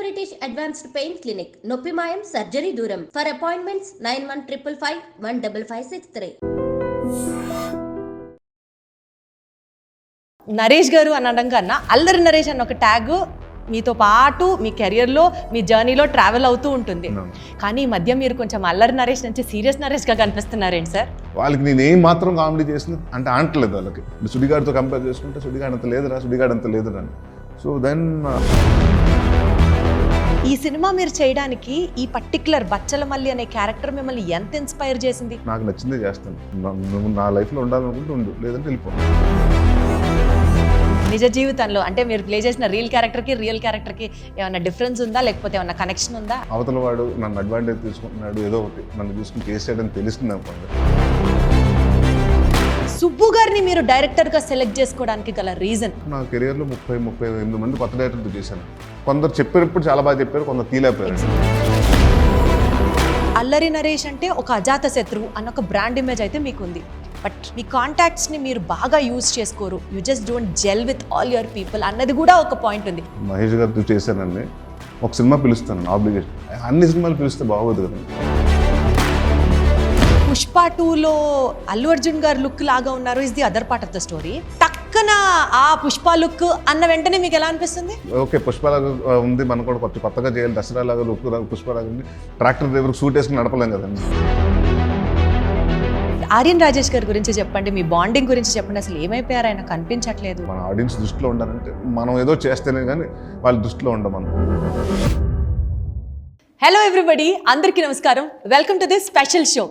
British Advanced Pain Clinic, Noppimayam Surgery Duram. For appointments 9155515563. Naresh గారు అని అనడం కన్నా అల్లరి నరేష్ అన్న ఒక ట్యాగ్ మీతో పాటు మీ కెరియర్లో మీ జర్నీలో ట్రావెల్ అవుతూ ఉంటుంది. కానీ ఈ మధ్య మీరు కొంచెం అల్లరి నరేష్ నుంచి సీరియస్ నరేష్గా కనిపిస్తున్నారేంటి సార్? వాళ్ళకి నేను ఏం మాత్రం కామెడీ చేసిన అంటే ఆంటలేదు వాళ్ళకి. సుడిగాడితో కంపేర్ చేసుకుంటే సుడిగాడు అంత లేదురా, సుడిగాడు అంత లేదురా. సో దెన్ ఈ సినిమా మీరు చేయడానికి ఈ పర్టికులర్ బచ్చలమల్లి అనే క్యారెక్టర్ మిమ్మల్ని ఎంత ఇన్స్పైర్ చేసింది? నాకు నచ్చిందే చేస్తాను. నువ్వు నా లైఫ్లో ఉండాలనుకుంటే ఉండు, లేదంటే వెళ్ళిపో. నిజ జీవితంలో అంటే మీరు ప్లే చేసిన రియల్ క్యారెక్టర్కి ఏమైనా డిఫరెన్స్ ఉందా, లేకపోతే ఏమైనా కనెక్షన్ ఉందా? అవతల వాడు నన్ను అడ్వాంటేజ్ తీసుకుంటున్నాడు, ఏదో ఒకటి నన్ను తీసుకుని చేసాడని తెలుస్తుంది అనుకోండి. సుబ్బు గారిని మీరు డైరెక్టర్గా సెలెక్ట్ చేసుకోవడానికి గల రీజన్? నా కెరియర్లో 38 మంది కొత్త డైరెక్టర్తో చేశాను. కొందరు చెప్పినప్పుడు చాలా బాగా చెప్పారు, కొందరు తీలేకపోయారు. అల్లరి నరేష్ అంటే ఒక అజాత శత్రువు అన్న ఒక బ్రాండ్ ఇమేజ్ అయితే మీకు ఉంది. బట్ మీ కాంటాక్ట్స్ని మీరు బాగా యూజ్ చేసుకోరు, you just don't gel with all your people అన్నది కూడా ఒక పాయింట్ ఉంది. మహేష్ గారితో చేశానండి, ఒక సినిమా పిలుస్తాను ఆబ్లిగేషన్. అన్ని సినిమాలు పిలిస్తే బాగోదు కదా. పుష్ప 2లో అల్లు అర్జున్ గారు లుక్ లాగా ఉన్నారు, is the other part of the story. టక్కన ఆ పుష్ప లుక్ అన్న వెంటనే మీకు ఎలా అనిపిస్తుంది? ఓకే, పుష్పలాగా ఉంది, మనం కూడా కొత్తగా చేయాలి, దసరా లాగా లుక్ పుష్పలాగా ఉంది. ట్రాక్టర్ డ్రైవర్ సూట్ వేసుకుని నడపలేం కదండి. ఆర్యన్ రాజేష్ గారి గురించి చెప్పండి, మీ బాండింగ్ గురించి చెప్పండి. అసలు ఏమైపోయారు, ఆయన కనిపించట్లేదు. మన ఆడియన్స్ దృష్టిలో ఉండాలంటే మనం ఏదో చేస్తేనే కానీ వాళ్ళ దృష్టిలో ఉండమను. హలో ఎవ్రీబడి, అందరికీ నమస్కారం. Welcome to this special show.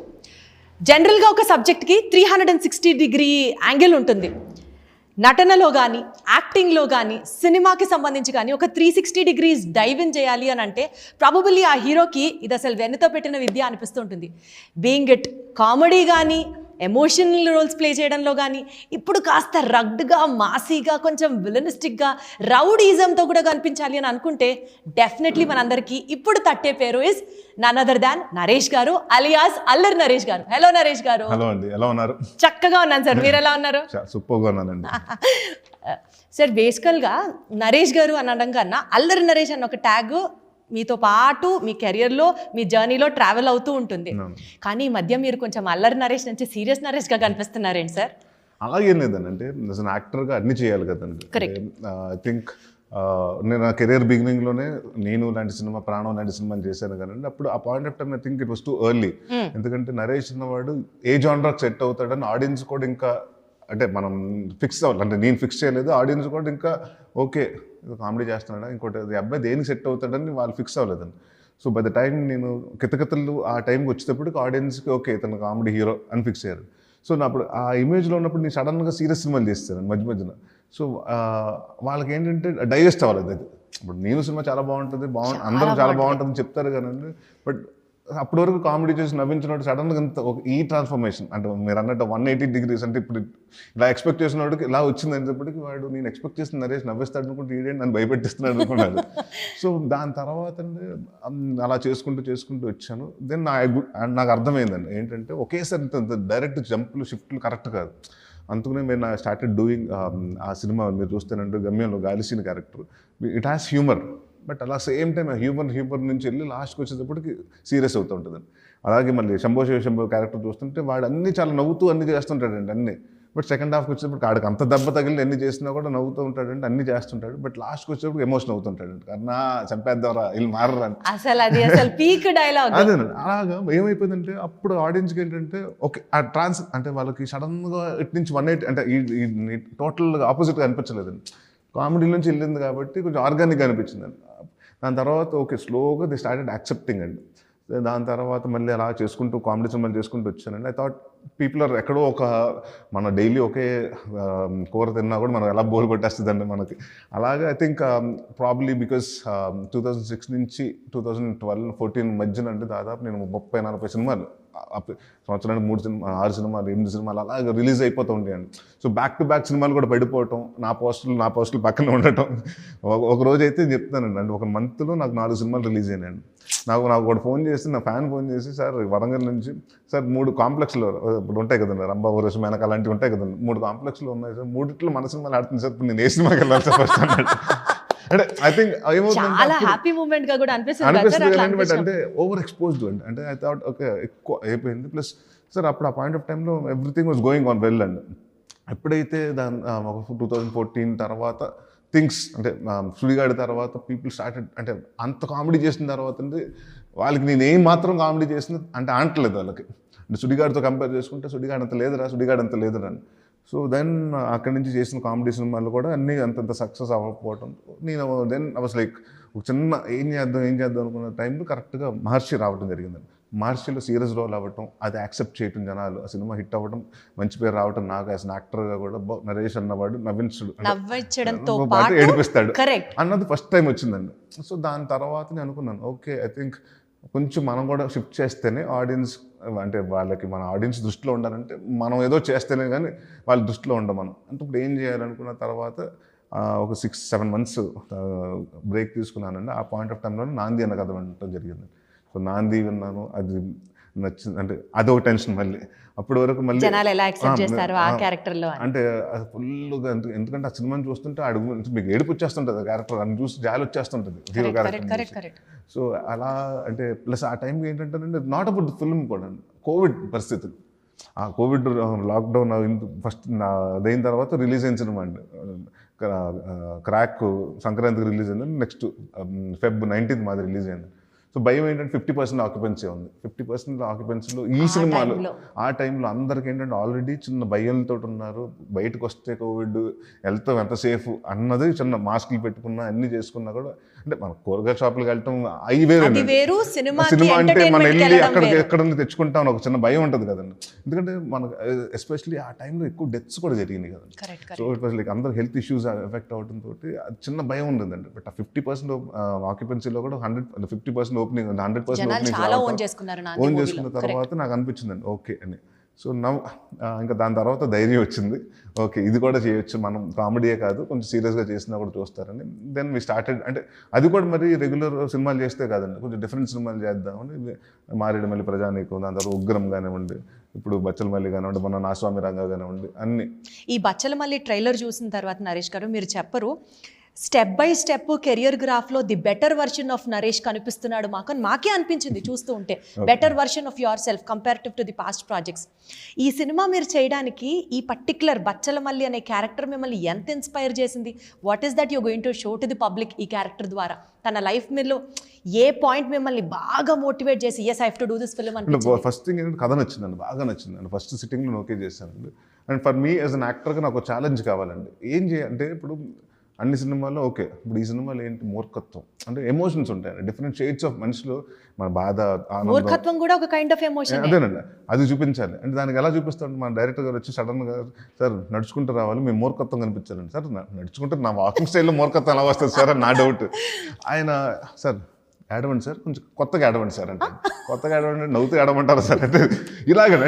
జనరల్గా ఒక సబ్జెక్ట్కి 360 డిగ్రీ యాంగిల్ ఉంటుంది. నటనలో కానీ, యాక్టింగ్లో కానీ, సినిమాకి సంబంధించి కానీ ఒక 360 డిగ్రీస్ డైవ్ ఇన్ చేయాలి అని అంటే ప్రాబబుల్లీ ఆ హీరోకి ఇది అసలు వెన్నుతో పెట్టిన విద్య అనిపిస్తుంటుంది. బీయింగ్ ఇట్ కామెడీ కానీ, ఎమోషనల్ రోల్స్ ప్లే చేయడంలో కానీ, ఇప్పుడు కాస్త రగ్డ్గా, మాసీగా, కొంచెం విలనిస్టిక్గా, రౌడీజంతో కూడా కనిపించాలి అని అనుకుంటే డెఫినెట్లీ మనందరికీ ఇప్పుడు తట్టే పేరు is none other than Naresh garu, alias Allari Naresh గారు. హలో నరేష్ గారు. హలో అండి, ఎలా ఉన్నారు? చక్కగా ఉన్నాను సార్, మీరు ఎలా ఉన్నారు? సూపర్గా ఉన్నానండి. సార్, బేసికల్గా నరేష్ గారు అనడం కన్నా అల్లరి నరేష్ అన్న ఒక ట్యాగ్ మీతో పాటు మీ కెరియర్లో మీ జర్నీలో ట్రావెల్ అవుతూ ఉంటుంది. కానీ ఈ మధ్య మీరు కొంచెం అల్లరి నరేష్ నుంచి సీరియస్ నరేష్గా కనిపిస్తున్నారేంటి సార్? అలాగేం లేదండి, అంటే యాక్టర్గా అన్ని చేయాలి కదండి. ఐ థింక్ నేను నా కెరియర్ బిగినింగ్లోనే నేను లాంటి సినిమా, ప్రాణం లాంటి సినిమాని చేశాను కానీ అప్పుడు ఆ point of time I think it was too early. ఎందుకంటే నరేష్ అన్నవాడు ఏ జానరాకి సెట్ అవుతాడని ఆడియన్స్ కూడా ఇంకా అంటే మనం ఫిక్స్ అవ్వాలి, అంటే నేను ఫిక్స్ చేయలేదు, ఆడియన్స్ కూడా ఇంకా ఓకే కామెడీ చేస్తున్నాడా, ఇంకోటి ఈ అబ్బాయి దేనికి సెట్ అవుతాడని వాళ్ళు ఫిక్స్ అవ్వలేదండి. సో బై ద టైం నేను కితకితలు ఆ టైంకి వచ్చేటప్పటికి ఆడియన్స్కి ఓకే ఇతను కామెడీ హీరో అని ఫిక్స్ అయ్యారు. సో నా అప్పుడు ఆ ఇమేజ్లో ఉన్నప్పుడు నేను సడన్గా సీరియస్ సినిమాలు చేస్తాను మధ్యన. సో వాళ్ళకి ఏంటంటే డైజెస్ట్ అవ్వలేదు. అది ఇప్పుడు నేను సినిమా చాలా బాగుంటుంది, అందరూ చాలా బాగుంటుందని చెప్తారు కానీ బట్ అప్పటి వరకు కామెడీ చేసి నవ్వించినట్టు సడన్గా ఇంత ఈ ట్రాన్స్ఫర్మేషన్ అంటే మీరు అన్నట్టు 180 డిగ్రీస్ అంటే ఇప్పుడు ఇలా ఎక్స్పెక్ట్ చేసిన వాడికి ఇలా వచ్చింది అనేటప్పటికి వాడు నేను ఎక్స్పెక్ట్ చేసిన నరేష్ నవ్విస్తాడు అనుకుంటే ఈడేంటి నన్ను భయపెట్టిస్తున్నాడు అనుకున్నాడు. సో దాని తర్వాత అలా చేసుకుంటూ వచ్చాను. దెన్ నాకు అర్థమైందండి ఏంటంటే ఒకేసారి డైరెక్ట్ జంప్లు షిఫ్ట్లు కరెక్ట్ కాదు. అందుకనే నేను స్టార్టెడ్ డూయింగ్ ఆ సినిమా మీరు చూస్తేనంటే గమ్యంలో గాలిసీని character it has humour, but అలా సేమ్ టైం హ్యూమర్ నుంచి వెళ్ళి లాస్ట్కి వచ్చేటప్పటికి సీరియస్ అవుతూ ఉంటుందండి. అలాగే మళ్ళీ శంభో శివశంభో క్యారెక్టర్ చూస్తుంటే వాడు అన్నీ చాలా నవ్వుతూ అన్నీ చేస్తుంటాడండి అన్నీ. బట్ సెకండ్ హాఫ్కి వచ్చేటప్పుడు ఆడికి అంత దెబ్బ తగిలి ఎన్ని చేసినా కూడా నవ్వుతూ ఉంటాడంటే అన్నీ చేస్తుంటాడు. బట్ లాస్ట్కి వచ్చేటప్పుడు ఎమోషన్ అవుతుంటాడండి, కన్నా చంపేద్దారా వీళ్ళు మారరా అని. అసలు పీక్ డైలాగ్ అదేనండి. అలాగా ఏమైపోయిందంటే అప్పుడు ఆడియన్స్కి ఏంటంటే ఓకే ఆ అంటే వాళ్ళకి సడన్గా ఇటు నుంచి 180 అంటే ఈ టోటల్ ఆపోజిట్గా అనిపించలేదండి. కామెడీ నుంచి వెళ్ళింది కాబట్టి కొంచెం ఆర్గానిక్గా అనిపించిందండి. దాని తర్వాత ఓకే స్లోగా ది స్టార్టెడ్ యాక్సెప్టింగ్ అండి. దాని తర్వాత మళ్ళీ అలా చేసుకుంటూ కామెడీ సినిమాలు చేసుకుంటూ వచ్చానండి. ఐ థాట్ పీపుల్ ఆర్ ఎక్కడో ఒక మన డైలీ ఒకే కూర తిన్నా కూడా మనం ఎలా బోల్ కొట్టేస్తుందండి మనకి. అలాగే ఐ థింక్ ప్రాబ్లీ బికాస్ 2006 నుంచి 2012-14 మధ్యన అంటే దాదాపు నేను 30-40 సినిమాలు సంవత్సరానికి 6 సినిమాలు 8 సినిమాలు అలాగే రిలీజ్ అయిపోతూ ఉంటాయండి. సో బ్యాక్ టు బ్యాక్ సినిమాలు కూడా పడిపోవటం, నా పోస్టులు పక్కన ఉండటం. ఒక రోజు అయితే చెప్తానండి, అంటే ఒక మంత్లో నాకు 4 సినిమాలు రిలీజ్ అయినాయండి. నాకు ఒకటి ఫోన్ చేసి నా ఫ్యాన్ ఫోన్ చేసి సార్ వరంగల్ నుంచి సార్ 3 కాంప్లెక్స్లో ఇప్పుడు ఉంటాయి కదండి, రంభా ఊరస్ మేనక అలాంటివి ఉంటాయి కదండి, 3 కాంప్లెక్స్లో ఉన్నాయి సార్, 3 మన సినిమాలు ఆడుతుంది సార్, ఇప్పుడు నేను ఏ సినిమాకి వెళ్ళాలి సార్ ఫస్ట్ అన్నాడు. అంటే ఐ థింక్ చాలా హ్యాపీ మూమెంట్ గా కూడా అనిపిస్తుంది. అంటే ఓవర్ ఎక్స్పోజ్డ్ అంటే ఐ థాట్ ఓకే ఎక్కువ అయిపోయింది. ప్లస్ సార్ అప్పుడు ఆ పాయింట్ ఆఫ్ టైంలో everything was going on well అండి. ఎప్పుడైతే దాని 2014 తర్వాత థింగ్స్ అంటే సుడిగాడి తర్వాత పీపుల్ స్టార్టెడ్ అంటే అంత కామెడీ చేసిన తర్వాత అంటే వాళ్ళకి నేను ఏం మాత్రం కామెడీ చేసిన అంటే ఆంటలేదు వాళ్ళకి. అంటే సుడిగాడితో కంపేర్ చేసుకుంటే సుడిగాడు అంత లేదురా అని. సో దెన్ అక్కడి నుంచి చేసిన కామెడీ సినిమాలు కూడా అన్నీ అంతంత సక్సెస్ అవ్వకపోవడం నేను దెన్ ఐ వాస్ లైక్ ఒక చిన్న ఏం చేద్దాం అనుకున్న టైంలో కరెక్ట్గా మహర్షి రావడం జరిగిందండి. మహర్షిలో సీరియస్ రోల్ అవ్వటం, అది యాక్సెప్ట్ చేయటం జనాలు, ఆ సినిమా హిట్ అవ్వడం, మంచి పేరు రావటం, నాకు యాజ్ యాక్టర్గా కూడా నరేష్ అన్నవాడు నవ్వించడంతో పాటు ఏడిపిస్తాడు అన్నది ఫస్ట్ టైం వచ్చిందండి. సో దాని తర్వాత నేను అనుకున్నాను ఓకే ఐ థింక్ కొంచెం మనం కూడా షిఫ్ట్ చేస్తేనే ఆడియన్స్ అంటే వాళ్ళకి మన ఆడియన్స్ దృష్టిలో ఉండాలంటే మనం ఏదో చేస్తేనే కానీ వాళ్ళ దృష్టిలో ఉండం మనం. అంటే ఇప్పుడు ఏం చేయాలనుకున్న తర్వాత ఒక 6-7 months బ్రేక్ తీసుకున్నానండి. ఆ పాయింట్ ఆఫ్ టైంలో నాంది అన్న కథ వినటం జరిగింది. సో నాంది విన్నాను, అది నచ్చింది. అంటే అదొక టెన్షన్ మళ్ళీ అప్పటి వరకు మళ్ళీ అంటే అది ఫుల్గా ఎందుకంటే ఆ సినిమాని చూస్తుంటే అడుగు మీకు ఏడుపు వచ్చేస్తుంటుంది ఆ క్యారెక్టర్, అని చూసి జాలి వచ్చేస్తుంటుంది హీరో క్యారెక్టర్. సో అలా అంటే ప్లస్ ఆ టైంకి ఏంటంటే నాట్ అబౌట్ ద ఫిల్మ్ కూడా కోవిడ్ పరిస్థితులు, ఆ కోవిడ్ లాక్డౌన్ ఫస్ట్ అదైన తర్వాత రిలీజ్ అయిన సినిమా అండి క్రాక్. సంక్రాంతికి రిలీజ్ అయింది, నెక్స్ట్ Feb 19th మాది రిలీజ్ అయింది. సో భయం ఏంటంటే 50% ఆక్యుపెన్సీ ఉంది. 50% ఆక్యుపెన్సీలో ఈ సినిమాలో ఆ టైంలో అందరికి ఏంటంటే ఆల్రెడీ చిన్న భయంతో ఉన్నారు, బయటకు వస్తే కోవిడ్ వెళ్తాం ఎంత సేఫ్ అన్నది, చిన్న మాస్కులు పెట్టుకున్నా అన్ని చేసుకున్నా కూడా అంటే మన కూరగాయల షాపులకు వెళ్ళటం అవి వేరు, సినిమా అంటే మనం వెళ్ళి ఎక్కడ తెచ్చుకుంటాం ఒక చిన్న భయం ఉంటుంది కదండి. ఎందుకంటే మనకు ఎస్పెషల్లీ ఆ టైంలో ఎక్కువ డెత్స్ కూడా జరిగింది కదండి. సో ఇట్ వాజ్ లైక్ అందరు హెల్త్ ఇష్యూస్ ఎఫెక్ట్ అవడంతో అది చిన్న భయం ఉండిందండి. బట్ ఆ 50% ఆక్యుపెన్సీలో కూడా 50% ఓపెనింగ్ 100% ఓన్ చేసుకున్న తర్వాత నాకు అనిపించిందండి ఓకే అని. సో ఇంకా దాని తర్వాత ధైర్యం వచ్చింది, ఓకే ఇది కూడా చేయొచ్చు మనం, కామెడీయే కాదు కొంచెం సీరియస్గా చేసినా కూడా చూస్తారని. దెన్ వి స్టార్టెడ్ అంటే అది కూడా మరి రెగ్యులర్ సినిమాలు చేస్తే కాదండి, కొంచెం డిఫరెంట్ సినిమాలు చేద్దామని మారేడుమల్లి ప్రజానీకం, దాని తర్వాత ఉగ్రం కానివ్వండి, ఇప్పుడు బచ్చలమల్లి కానివ్వండి, మన నాస్వామి రంగా కానివ్వండి అన్ని. ఈ బచ్చలమల్లి ట్రైలర్ చూసిన తర్వాత నరేష్ గారు మీరు చెప్పరు స్టెప్ బై స్టెప్ కెరియర్ గ్రాఫ్లో the better version of Naresh కనిపిస్తున్నాడు మాకు అని మాకే అనిపించింది చూస్తూ ఉంటే. Better version of your self comparative to the past projects. ఈ సినిమా మీరు చేయడానికి ఈ పర్టిక్యులర్ బచ్చలమల్లి అనే క్యారెక్టర్ మిమ్మల్ని ఎంత ఇన్స్పైర్ చేసింది? What is that you going to show to the public ఈ క్యారెక్టర్ ద్వారా? తన లైఫ్ మీలో ఏ పాయింట్ మిమ్మల్ని బాగా మోటివేట్ చేసి as I have to do this film అని? ఫస్ట్ థింగ్ ఏంటంటే కథ నచ్చిందండి, బాగా నచ్చిందండి. ఫస్ట్ సిట్టింగ్లో ఓకే చేశానండి. And for me as an యాక్టర్గా నాకు ఛాలెంజ్ కావాలండి. ఏం చేయాలంటే ఇప్పుడు అన్ని సినిమాల్లో ఓకే, ఇప్పుడు ఈ సినిమాలో ఏంటి మూర్ఖత్వం అంటే ఎమోషన్స్ ఉంటాయి, డిఫరెంట్ షేడ్స్ ఆఫ్ మనుషులు, మన బాధ, మూర్ఖత్వం కూడా ఒక కైండ్ ఆఫ్ ఎమోషన్. అదేనండి, అది చూపించాలి. అంటే దానికి ఎలా చూపిస్తాడు మన డైరెక్టర్ గారు వచ్చి సడన్గా సార్ నడుచుకుంటూ రావాలి, మేము మూర్ఖత్వం కనిపించాలండి. సార్ నడుచుకుంటే నా వాకింగ్ స్టైల్లో మూర్ఖత్వం ఎలా వస్తుంది సార్ అని నా డౌట్. ఆయన సార్ ఏడవండి సార్, కొంచెం కొత్తగా ఏడవండి సార్ అంటే, కొత్తగా ఏడవండి నవ్వుతూ ఏడమంటారు సార్ అంటే ఇలాగ.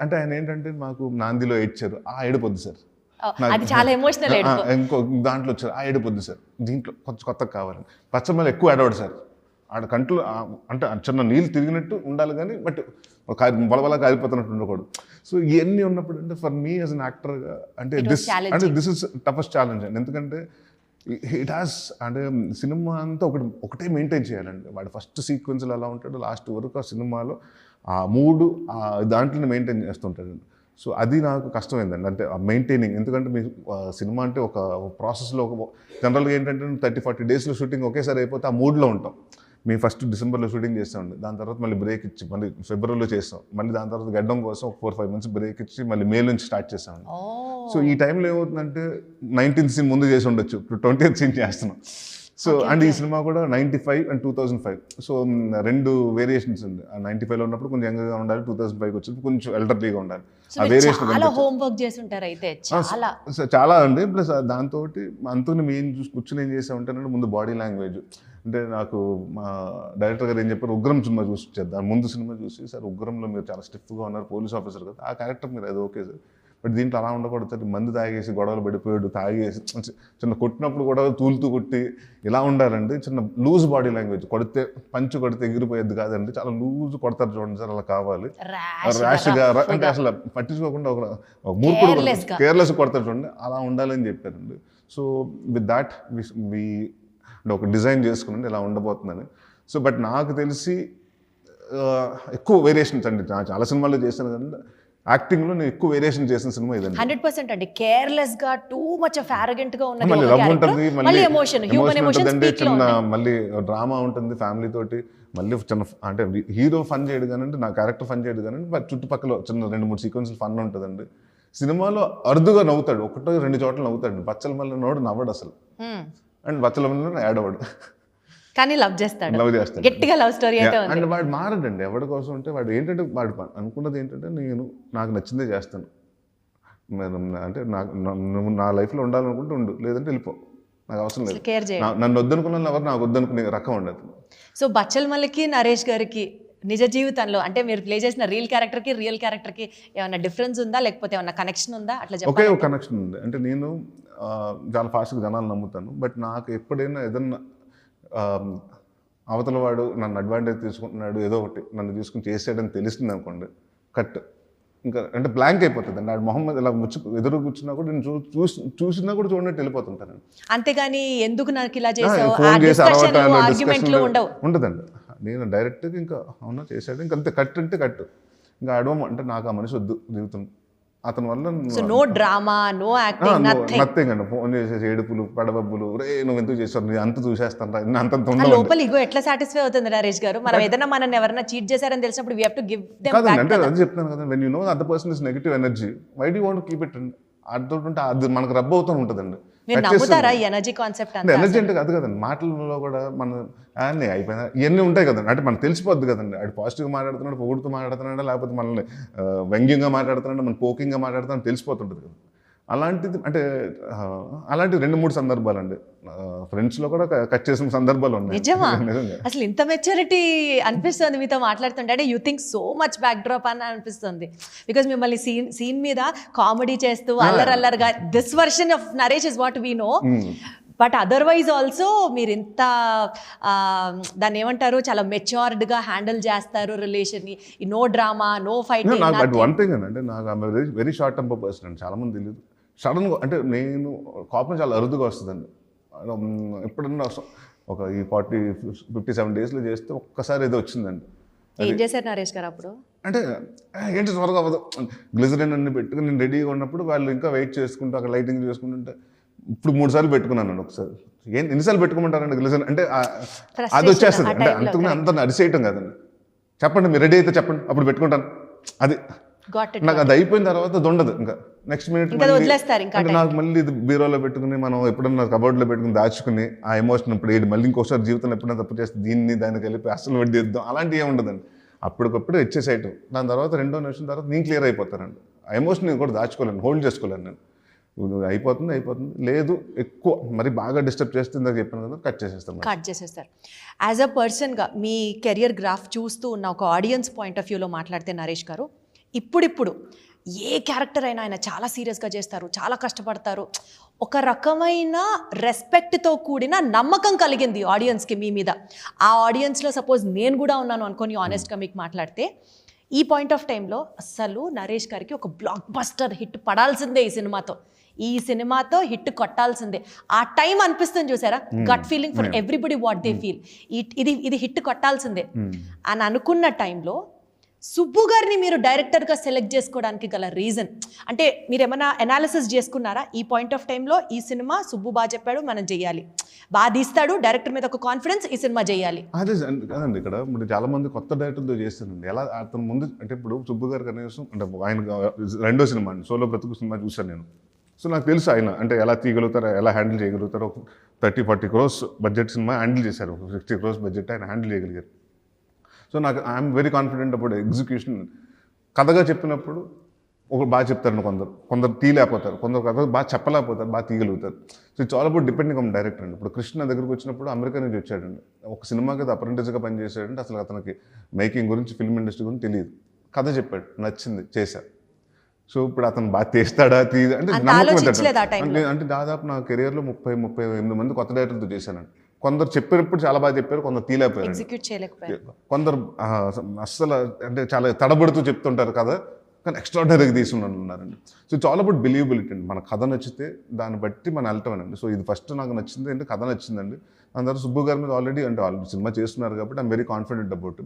అంటే ఆయన ఏంటంటే మాకు నాందిలో ఏడ్చారు, ఆ ఏడిపోద్ది సార్, అది చాలా ఎమోషనల్. ఇంకో దాంట్లో వచ్చారు ఆ ఏడిపోద్ది సార్, దీంట్లో కొంచెం కొత్తగా కావాలి. పచ్చమల్లి ఎక్కువ ఏడవడు సార్, ఆడ కంట్లో అంటే చిన్న నీళ్ళు తిరిగినట్టు ఉండాలి కానీ బట్ బలబలా కాలిపోతున్నట్టు ఉండకూడదు. సో ఇవన్నీ ఉన్నప్పుడు అంటే ఫర్ మీ యాజ్ అన్ యాక్టర్గా అంటే దిస్ ఇస్ టఫెస్ట్ ఛాలెంజ్ అండి. ఎందుకంటే ఇట్ హ్యాస్ అంటే సినిమా అంతా ఒకటే మెయింటైన్ చేయాలండి. వాడు ఫస్ట్ సీక్వెన్స్లో ఎలా ఉంటాడు, లాస్ట్ వరకు ఆ సినిమాలో ఆ మూడు దాంట్లోనే మెయింటైన్ చేస్తుంటాడండి. సో అది నాకు కష్టమైందండి, అంటే మెయింటైనింగ్. ఎందుకంటే మీ సినిమా అంటే ఒక ప్రాసెస్లో జనరల్గా ఏంటంటే 30-40 daysలో షూటింగ్ ఒకేసారి అయిపోతే ఆ మూడ్లో ఉంటాం. మేము ఫస్ట్ డిసెంబర్లో షూటింగ్ చేస్తామండి, దాని తర్వాత మళ్ళీ బ్రేక్ ఇచ్చి మళ్ళీ ఫిబ్రవరిలో చేస్తాం, మళ్ళీ దాని తర్వాత గడ్డం కోసం ఒక 4-5 months బ్రేక్ ఇచ్చి మళ్ళీ మే నుంచి స్టార్ట్ చేస్తామండి. సో ఈ టైంలో ఏమవుతుందంటే 19th scene ముందు చేసి ఉండొచ్చు, ఇప్పుడు 20th scene చేస్తున్నాం. సో అండ్ ఈ సినిమా కూడా 95 and 2005, సో 2 వేరియేషన్స్ ఉంది. 95లో ఉన్నప్పుడు కొంచెం యంగ్గా ఉండాలి, 2005కి వచ్చినప్పుడు కొంచెం ఎల్డర్లీగా ఉండాలి. ఆ వేరియేషన్ చాలా అండి. ప్లస్ దాంతో అంతా మేము కూర్చొని ఏం చేసామంటే ముందు బాడీ లాంగ్వేజ్ అంటే నాకు మా డైరెక్టర్ గారు ఏం చెప్పారు, ఉగ్రం సినిమా చూసి చేద్దాం. ముందు సినిమా చూసి సార్ ఉగ్రంలో మీరు చాలా స్టిఫ్గా ఉన్నారు, పోలీస్ ఆఫీసర్ కదా, ఆ క్యారెక్టర్ మీరు అది ఓకే సార్, బట్ దీంట్లో అలా ఉండకూడదు, మందు తాగేసి గొడవలు పడిపోయాడు, తాగేసి చిన్న కొట్టినప్పుడు కూడా తూలుతూ కొట్టి ఇలా ఉండాలండి. చిన్న లూజ్ బాడీ లాంగ్వేజ్, కొడితే పంచు కొడితే ఎగిరిపోయేది కాదండి, చాలా లూజ్ కొడతారు చూడండి సార్, అలా కావాలి. ర్యాష్గా అంటే అసలు పట్టించుకోకుండా ఒక మూర్ఖుడు కేర్లెస్ కొడతారు చూడండి, అలా ఉండాలని చెప్పారండి. సో విత్ దాట్ వి ఒక డిజైన్ చేసుకున్నాను ఇలా ఉండబోతుందని. సో బట్ నాకు తెలిసి ఎక్కువ వేరియేషన్స్ అండి, చాలా సినిమాల్లో చేశాను కానీ యాక్టింగ్లో నేను ఎక్కువ వేరియేషన్ చేసిన సినిమా ఇదండి. 100% అండి. కేర్లెస్ గా టూ మచ్ ఆఫ్ arrogant గా ఉన్నది మళ్ళీ ఒక లవ్ character. ఉంటుంది, మళ్ళీ ఎమోషన్, హ్యూమన్ ఎమోషన్ ఉంటుందండి, స్పీక్ లో చిన్న ఉంది. మళ్ళీ డ్రామా ఉంటుంది ఫ్యామిలీ తోటి, మళ్ళీ చిన్న అంటే హీరో ఫన్ చేయడు కానండి, నా క్యారెక్టర్ ఫన్ చేయడు కానండి, బట్ చుట్టుపక్కల చిన్న 2-3 సీక్వెన్స్లు ఫన్ ఉంటుందండి. సినిమాలో అరుదుగా నవ్వుతాడు, 1-2 చోట్ల నవ్వుతాడు. బచ్చల మళ్ళీ నోడు నవ్వడు అసలు, అండ్ బచ్చల మళ్ళీ యాడ్ అవ్వడు, కానీ లవ్ చేస్తాడు, లవ్ చేస్తాడు. గట్టిగా లవ్ స్టోరీ అయితే ఉంది. అండ్ వాడు మారడండి ఎవరి కోసం అంటే, వాడు ఏంటంటే వాడు అనుకున్నది ఏంటంటే నాకు నచ్చిందే చేస్తాను, అంటే నువ్వు నా లైఫ్లో ఉండాలనుకుంటే ఉండు, లేదంటే వెళ్ళిపో, నాకు అవసరం లేదు, కేర్ చేయాలి. నన్ను వద్దనుకున్న ఎవరు నాకు వద్దనుకునే రకం ఉండదు. సో బచ్చల్ మల్లికి నరేష్ గారికి నిజ జీవితంలో అంటే మీరు ప్లే చేసిన రియల్ క్యారెక్టర్కి ఏమైనా డిఫరెన్స్ ఉందా, లేకపోతే ఏమైనా కనెక్షన్ ఉందా? అట్లా ఒకే చెప్పాలి. ఒక కనెక్షన్ ఉంది. అంటే నేను చాలా ఫాస్ట్గా జనాలు నమ్ముతాను, బట్ నాకు ఎప్పుడైనా ఏదన్నా అవతల వాడు నన్ను అడ్వాంటేజ్ తీసుకుంటున్నాడు, ఏదో ఒకటి నన్ను తీసుకుని చేసాడని తెలిసింది అనుకోండి, కట్, ఇంకా అంటే బ్లాంక్ అయిపోతుంది అండి. మొహమ్మద్ ఇలా ఎదురు కూర్చున్నా కూడా నేను చూసినా కూడా చూడనట్టు వెళ్ళిపోతుంటాను. అంతేగాని ఎందుకు నాకు ఇలా చేసావు ఫోన్ చేసి ఆర్గ్యుమెంట్లు ఉండవు. ఉండదండి. నేను డైరెక్ట్గా ఇంకా అవునా చేశాడు, ఇంకా అంతే, కట్ అంటే కట్, ఇంకా అడవం అంటే నాకు ఆ మనిషి వద్దు జీవితం, అతని వల్ల no drama, no acting, nothing అండి. ఫోన్ చేసేసి ఏడుపులు పడబబ్బులు, రే నువ్వు ఎందుకు చేస్తావు, నీ అంత చూసేస్తాను అంత లోపల ఇగో ఎట్లా సాటిస్ఫై అవుతుంది నరేష్ గారు? మనం ఏదైనా మనల్ని ఎవరైనా చీట్ చేశారని తెలిసినప్పుడు we have to give them back. అంటే అది చెప్తాను కదా, when you know other person is negative energy, why do you want to keep it అండి, అదొంటే అది మనకు రబ్ అవుతూ ఉంటుందండి. మీరు నమ్ముతారా ఈ ఎనర్జీ కాన్సెప్ట్? అంటే ఎనర్జీ అంటే కాదు కదండి, మాటలలో కూడా మన అన్నీ అయిపోయినా ఇవన్నీ ఉంటాయి కదండి, అంటే మనకు తెలిసిపోద్ది కదండి, అది పాజిటివ్గా మాట్లాడుతున్నాడు, పొగుడుతూ మాట్లాడుతున్నాడా, లేకపోతే మనల్ని వ్యంగ్యంగా మాట్లాడుతున్నాడు, మన పోకింగ్గా మాట్లాడుతున్నాడు తెలిసిపోతుంటుంది కదా. అలాంటిది అంటే అలాంటి 2-3 సందర్భాలు అండి, ఫ్రెండ్స్లో కూడా కట్ చేసిన సందర్భాలు ఉన్నాయి. నిజమా? అసలు ఇంత మెచ్యూరిటీ అనిపిస్తుంది మీతో మాట్లాడుతుంటే, అంటే you think so much backdrop అని అనిపిస్తుంది. బికాజ్ మిమ్మల్ని సీన్ మీద కామెడీ చేస్తూ అల్లరల్లరుగా this version of Naresh is what we know, but otherwise also మీరు ఇంత దాన్ని ఏమంటారు, చాలా మెచ్యూర్డ్గా హ్యాండిల్ చేస్తారు రిలేషన్ని, no drama, no fighting. One thing అంటే నాకు వెరీ షార్ట్ టెంపర్ పర్సన్ అండి, చాలా మంది తెలియదు. సడన్గా అంటే నేను కోపం చాలా అరుదుగా వస్తుందండి, ఎప్పుడన్నా ఒక ఈ 40-57 డేస్లో చేస్తే ఒక్కసారి ఏదో వచ్చిందండి. ఏం చేశారు నరేష్ గారు అప్పుడు? అంటే ఏంటి త్వరగా అవ్వదు, గ్లిజరిన్ అన్ని పెట్టుకుని నేను రెడీగా ఉన్నప్పుడు వాళ్ళు ఇంకా వెయిట్ చేసుకుంటూ అక్కడ లైటింగ్ చేసుకుంటుంటే, ఇప్పుడు 3 సార్లు పెట్టుకున్నాను ఒకసారి. ఎన్నిసార్లు పెట్టుకోమంటారండి గ్లిజరిన్ అంటే అది వచ్చేస్తుంది, అంటే అంతకునే అంత అరిసేయటం కదండి. చెప్పండి మీరు రెడీ అయితే చెప్పండి, అప్పుడు పెట్టుకుంటాను. అది నాకు అది అయిపోయిన తర్వాత అది ఉండదు, ఇంకా నెక్స్ట్ మినిట్ అంటే నాకు మళ్ళీ ఇది బీరోలో పెట్టుకుని మనం ఎప్పుడన్నా కబోర్డ్లో పెట్టుకుని దాచుకుని ఆ ఎమోషన్ ఇప్పుడు ఏడు మళ్ళీ ఇంకోసారి జీవితంలో ఎప్పుడైనా తప్పు చేస్తే దీన్ని దానికి వెళ్ళి అసలు వడ్డీద్దాం అలాంటివి ఏమి ఉండదండి. అప్పటికప్పుడు ఎక్సైట్, దాని తర్వాత 2వ నిమిషం తర్వాత నేను క్లియర్ అయిపోతానండి. ఆ ఎమోషన్ నేను కూడా దాచుకోలేను, హోల్డ్ చేసుకోలేను. నేను అయిపోతుంది లేదు ఎక్కువ మరి బాగా డిస్టర్బ్ చేస్తే ఇందాక చెప్పాను కదా, కట్ చేసేస్తారు. యాజ్ అ పర్సన్గా మీ కెరియర్ గ్రాఫ్ చూస్తూ ఉన్న ఒక ఆడియన్స్ పాయింట్ ఆఫ్ వ్యూలో మాట్లాడితే నరేష్ గారు, ఇప్పుడు ఏ క్యారెక్టర్ అయినా ఆయన చాలా సీరియస్గా చేస్తారు, చాలా కష్టపడతారు, ఒక రకమైన రెస్పెక్ట్తో కూడిన నమ్మకం కలిగింది ఆడియన్స్కి మీ మీద. ఆ ఆడియన్స్లో సపోజ్ నేను కూడా ఉన్నాను అనుకొని ఆనెస్ట్గా మీకు మాట్లాడితే, ఈ పాయింట్ ఆఫ్ టైంలో అస్సలు నరేష్ గారికి ఒక బ్లాక్ బస్టర్ హిట్ పడాల్సిందే, ఈ సినిమాతో హిట్ కొట్టాల్సిందే. ఆ టైం అనిపిస్తుంది చూసారా, gut feeling for everybody what they feel, ఇది హిట్ కొట్టాల్సిందే అని అనుకున్న టైంలో సుబ్బు గారిని మీరు డైరెక్టర్గా సెలెక్ట్ చేసుకోవడానికి గల రీజన్ అంటే మీరు ఏమైనా అనాలిసిస్ చేసుకున్నారా? ఈ పాయింట్ ఆఫ్ టైంలో ఈ సినిమా సుబ్బు బాగా చెప్పాడు, మనం చెయ్యాలి, బాగా తీస్తాడు, డైరెక్టర్ మీద ఒక కాన్ఫిడెన్స్, ఈ సినిమా చేయాలి. అదే కదండి, ఇక్కడ ఇప్పుడు చాలా మంది కొత్త డైరెక్టర్తో చేస్తానండి. ఎలా అతను ముందు అంటే ఇప్పుడు సుబ్బు గారు కనీసం అంటే ఆయన 2వ సినిమా అండి, సోలో బ్రతుకు సినిమా చూశాను నేను. సో నాకు తెలుసు ఆయన అంటే ఎలా తీయగలుగుతారో, ఎలా హ్యాండిల్ చేయగలుగుతారో. 30-40 crores బడ్జెట్ సినిమా హ్యాండిల్ చేశారు, 60 crores బడ్జెట్ ఆయన హ్యాండిల్ చేయగలిగారు. సో నాకు ఐఎమ్ వెరీ కాన్ఫిడెంట్ అప్పుడు ఎగ్జిక్యూషన్. కథగా చెప్పినప్పుడు బాగా చెప్తారు, కొందరు తీయలేకపోతారు, కొందరు కథ బాగా చెప్పలేకపోతారు, బాగా తీయగలుగుతారు. So it's all about depending on director అండి. ఇప్పుడు కృష్ణ దగ్గరికి వచ్చినప్పుడు అమెరికా నుంచి వచ్చాడండి, ఒక సినిమాకి అది అప్రెంటిస్గా పనిచేసాడంటే అసలు అతనికి మేకింగ్ గురించి, ఫిల్మ్ ఇండస్ట్రీ గురించి తెలియదు. కథ చెప్పాడు, నచ్చింది, చేశాడు. సో ఇప్పుడు అతను బాగా తీస్తాడా అంటే నమ్మకం. అంటే దాదాపు నా కెరియర్లో 30-38 మంది కొత్త డైరెక్టర్తో చేశానండి. కొందరు చెప్పినప్పుడు చాలా బాగా చెప్పారు, కొందరు తీయలేకపోయారు, కొందరు అస్సలు అంటే చాలా తడబడుతూ చెప్తుంటారు కదా, కానీ ఎక్స్ట్రాడినరీగా తీసుకున్నారండి. So it's all about believability అండి. మన కథ నచ్చితే దాన్ని బట్టి మనం వెళ్తామనండి. సో ఇది ఫస్ట్ నాకు నచ్చింది అంటే కథ నచ్చిందండి. దాని తర్వాత సుబ్బు గారి మీద ఆల్రెడీ సినిమా చేస్తున్నారు కాబట్టి I'm very confident about.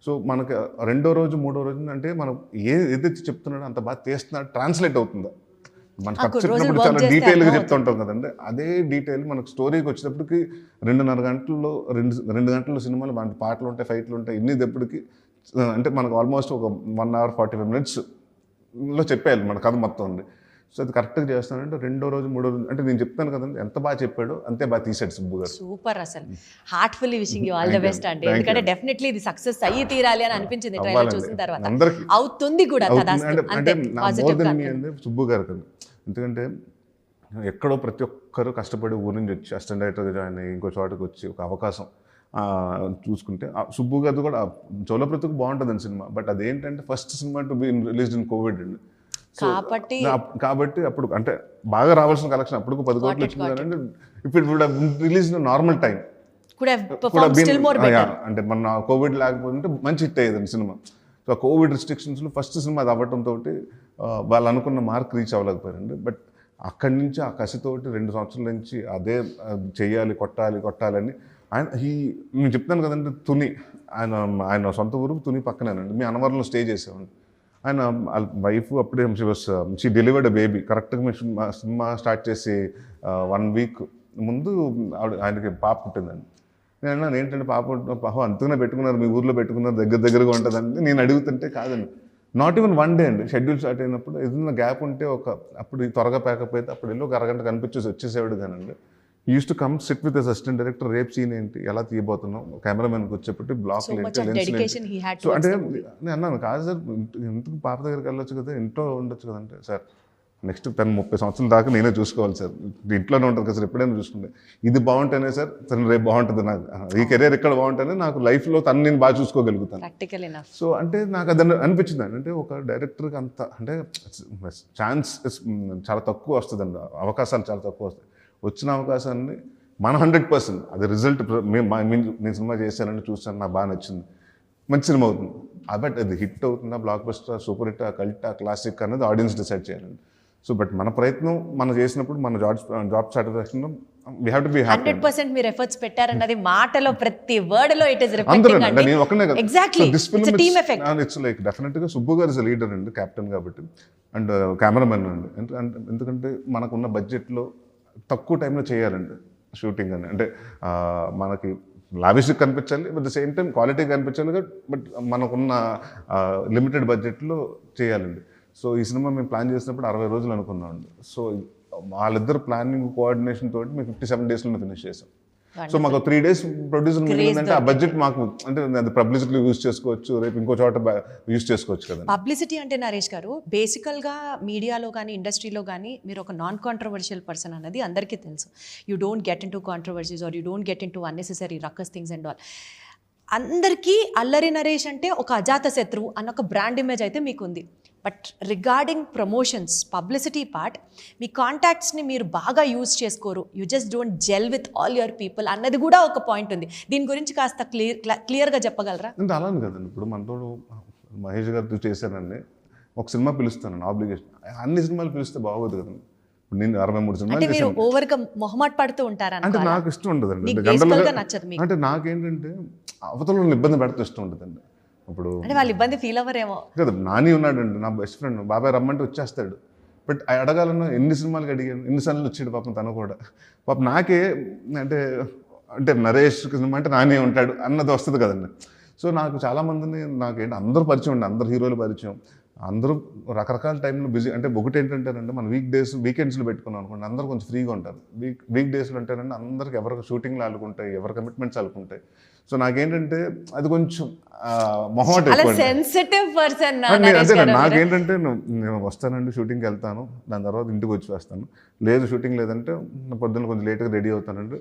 So మనకి రెండో రోజు మూడో రోజు అంటే మనం ఏదైతే చెప్తున్నాడో అంత బాగా తీస్తున్నాడు, ట్రాన్స్లేట్ అవుతుందా మనకు చెప్పినప్పుడు చాలా డీటెయిల్గా చెప్తూ ఉంటాం కదండి. అదే డీటెయిల్ మనకు స్టోరీకి వచ్చేటప్పటికి 2.5 గంటల్లో సినిమాలు మన పాటలు ఉంటాయి, ఫైట్లు ఉంటాయి, ఇన్ని దప్పటికి అంటే మనకు ఆల్మోస్ట్ ఒక 1 hour 45 minutesలో చెప్పేయాలి మన కథ మొత్తం ఉంది. సో అది కరెక్ట్గా చేస్తానంటే రెండో రోజు మూడో రోజు అంటే నేను చెప్తాను కదండి, ఎంత బాగా చెప్పాడో అంతే బాగా తీసాడు సుబ్బు గారు. సూపర్, అసలు heartfully wishing you all the best అండి. ఎందుకంటే డెఫినెట్లీ ఇది సక్సెస్ అయ్యి తీరాలి అని అనిపించింది ట్రైలర్ చూసిన తర్వాత, అవుతుంది కూడా. అంటే నా మోర్ దెన్ మీ అంటే సుబ్బు గారు కదా, ఎందుకంటే ఎక్కడో ప్రతి ఒక్కరు కష్టపడి ఊరి నుంచి వచ్చి అసిస్టెంట్ డైరెక్టర్గా జాయిన్ అయ్యి ఇంకో చోటకి వచ్చి ఒక అవకాశం చూసుకుంటే సుబ్బు గారు కూడా చోళప్రతుకు బాగుంటుందండి సినిమా. బట్ అదేంటంటే first cinema to be released in Covid అండి. కాబట్టి అప్పుడు అంటే బాగా రావాల్సిన కలెక్షన్ అప్పుడు 10 కోట్లు వచ్చింది కదండి. ఇప్పుడు రిలీజ్ నార్మల్ టైం అంటే మన కోవిడ్ లేకపోతే మంచి హిట్ అయ్యేదండి సినిమా. సో కోవిడ్ రిస్ట్రిక్షన్స్లో ఫస్ట్ సినిమా అది అవ్వటంతో వాళ్ళు అనుకున్న మార్క్ రీచ్ అవ్వలేకపోయారండి. బట్ అక్కడి నుంచి ఆ కసితోటి 2 సంవత్సరాల నుంచి అదే చెయ్యాలి, కొట్టాలని నేను చెప్తాను కదండి. తుని ఆయన సొంత ఊరు తుని పక్కనేనండి. మీ అన్నవరంలో స్టే చేసేవాడిని. ఆయన వైఫ్ అప్పుడే షీ డెలివర్డ్ బేబీ. కరెక్ట్గా సినిమా స్టార్ట్ చేసి 1 week ముందు ఆయనకి పాప పుట్టిందండి. నేను అన్నాను ఏంటంటే పాప అంతగానే పెట్టుకున్నారు, మీ ఊర్లో పెట్టుకున్నారు, దగ్గరగా ఉంటుందండి. నేను అడుగుతుంటే కాదండి, నాట్ ఈవెన్ 1 day అండి. షెడ్యూల్ స్టార్ట్ అయినప్పుడు ఏదైనా గ్యాప్ ఉంటే అప్పుడు త్వరగా ప్యాకప్ అయితే అప్పుడు వెళ్ళి ఒక అరగంట కనిపించేసి వచ్చేసేవాడు కానండి. Use to come SIT with assistant director, రేపు సీన్ ఏంటి, ఎలా తీయబోతున్నాం, కెమెరామెన్కి వచ్చేప్పటి బ్లాక్లు ఏంటి, లెన్స్. సో అంటే నేను అన్నాను కాదు సార్, ఎందుకు పాప దగ్గరికి వెళ్ళొచ్చు కదా, ఇంట్లో ఉండొచ్చు కదంటే, సార్ నెక్స్ట్ 10-30 సంవత్సరాల దాకా నేనే చూసుకోవాలి సార్, ఇంట్లోనే ఉంటుంది కదా సార్, ఎప్పుడైనా చూసుకుంటే ఇది బాగుంటేనే సార్ తను రేపు బాగుంటుంది, నాకు ఈ కెరీర్ ఎక్కడ బాగుంటేనే నాకు లైఫ్లో తను నేను బాగా చూసుకోగలుగుతాను. సో అంటే నాకు అది అనిపించింది అంటే ఒక డైరెక్టర్కి అంత అంటే ఛాన్స్ చాలా తక్కువ వస్తుందండి, అవకాశాలు చాలా తక్కువ వస్తాయి. వచ్చిన అవకాశాన్ని మన 100% అది రిజల్ట్ నేను సినిమా చేశానని చూసాను, నాకు బాగా నచ్చింది, మంచి సినిమా అవుతుంది. బట్ అది హిట్ అవుతుందా, బ్లాక్ బస్టర్, సూపర్ హిట్, కల్టా, క్లాసిక్ అనేది ఆడియన్స్ డిసైడ్ చేయాలండి. సో బట్ మన ప్రయత్నం మనం చేసినప్పుడు మన job satisfaction we have to be happy. 100% మీరు ఎఫర్ట్స్ పెట్టారన్నది మాటలో ప్రతి వర్డ్ లో ఇట్ ఇస్ రిఫ్లెక్టింగ్ అండి. నేను ఒక్కనే కాదు, exactly it's team effect. It's like డెఫినెట్గా సుబ్బు గారు ఇస్ లీడర్ అండి, కెప్టెన్ కాబట్టి, అండ్ కెమెరామెన్ అండి. ఎందుకంటే మనకున్న బడ్జెట్లో తక్కువ టైంలో చేయాలండి షూటింగ్ అని. అంటే మనకి లావిష్గా కనిపించాలి, at the same time quality కనిపించాలి, బట్ మనకున్న లిమిటెడ్ బడ్జెట్లో చేయాలండి. సో ఈ సినిమా మేము ప్లాన్ చేసినప్పుడు 60 రోజులు అనుకున్నామండి. సో వాళ్ళిద్దరు ప్లానింగ్ కోఆర్డినేషన్ తోటి మేము 57 daysలో ఫినిష్ చేసాం. సో మాకు 3 days ప్రొడ్యూసర్ మిగిలిందంటే ఆ బడ్జెట్ మాకు అంటే అది పబ్లిసిటీలో యూజ్ చేసుకోవచ్చు, రేపు ఇంకో చోట యూజ్ చేసుకోవచ్చు కదా. పబ్లిసిటీ అంటే నరేష్ గారు బేసికల్గా మీడియాలో కానీ ఇండస్ట్రీలో కానీ మీరు ఒక నాన్ కాంట్రవర్షియల్ పర్సన్ అన్నది అందరికీ తెలుసు. You don't get into controversies or you don't get into unnecessary ruckus things and all. అందరికీ అల్లరి నరేష్ అంటే ఒక అజాత శత్రువు అన్న ఒక బ్రాండ్ ఇమేజ్ అయితే మీకు ఉంది. But regarding promotions, publicity part, మీ కాంటాక్ట్స్ని మీరు బాగా యూజ్ చేసుకోరు, you just don't gel with all your people అన్నది కూడా ఒక పాయింట్ ఉంది. దీని గురించి కాస్త క్లియర్గా చెప్పగలరా? అంటే అలానే కదండి, ఇప్పుడు మనతో మహేష్ గారితో చేశానండి, ఒక సినిమా పిలుస్తానండి ఆబ్లిగేషన్, అన్ని సినిమాలు పిలిస్తే బాగోదు కదండి. నేను 63 సినిమాలు మీరు ఓవర్గా మొహమాట పడుతూ ఉంటారా? అంటే నాకు ఇష్టం ఉండదండి, అంటే నాకేంటంటే అవతల ఇబ్బంది పెడితే ఇష్టం ఉండదండి. ఇప్పుడు అంటే వాళ్ళు ఇబ్బంది ఫీల్ అవ్వరేమో కదా. నాని ఉన్నాడండి నా బెస్ట్ ఫ్రెండ్, బాబాయ్ రమ్మంటే వచ్చేస్తాడు. బట్ అడగాలన్నా ఎన్ని సినిమాలకి అడిగాను, ఎన్నిసార్లు వచ్చాడు పాపం తను కూడా. పాపం నాకే అంటే నరేష్ సినిమా అంటే నాని ఉంటాడు అన్నది వస్తుంది కదండి. సో నాకు చాలామందిని నాకేంటి అందరూ పరిచయం ఉండి, అందరు హీరోలు పరిచయం, అందరూ రకరకాల టైంలో బిజీ. అంటే ఒకటి ఏంటంటేనంటే మన వీకెండ్స్లో పెట్టుకున్నాం అనుకోండి, అందరూ కొంచెం ఫ్రీగా ఉంటారు. వీక్ డేస్లో అంటేనండి అందరికి ఎవరికి షూటింగ్లు ఆడుకుంటాయి, ఎవరి కమిట్మెంట్స్ ఆడుకుంటాయి. సో నాకేంటంటే అది కొంచెం మొహమాట ఎక్కువ. అదే నాకేంటంటే నేను వస్తానండి, షూటింగ్కి వెళ్తాను, దాని తర్వాత ఇంటికి వచ్చి వస్తాను. లేదు షూటింగ్ లేదంటే పొద్దున్న కొంచెం లేట్గా రెడీ అవుతానండి,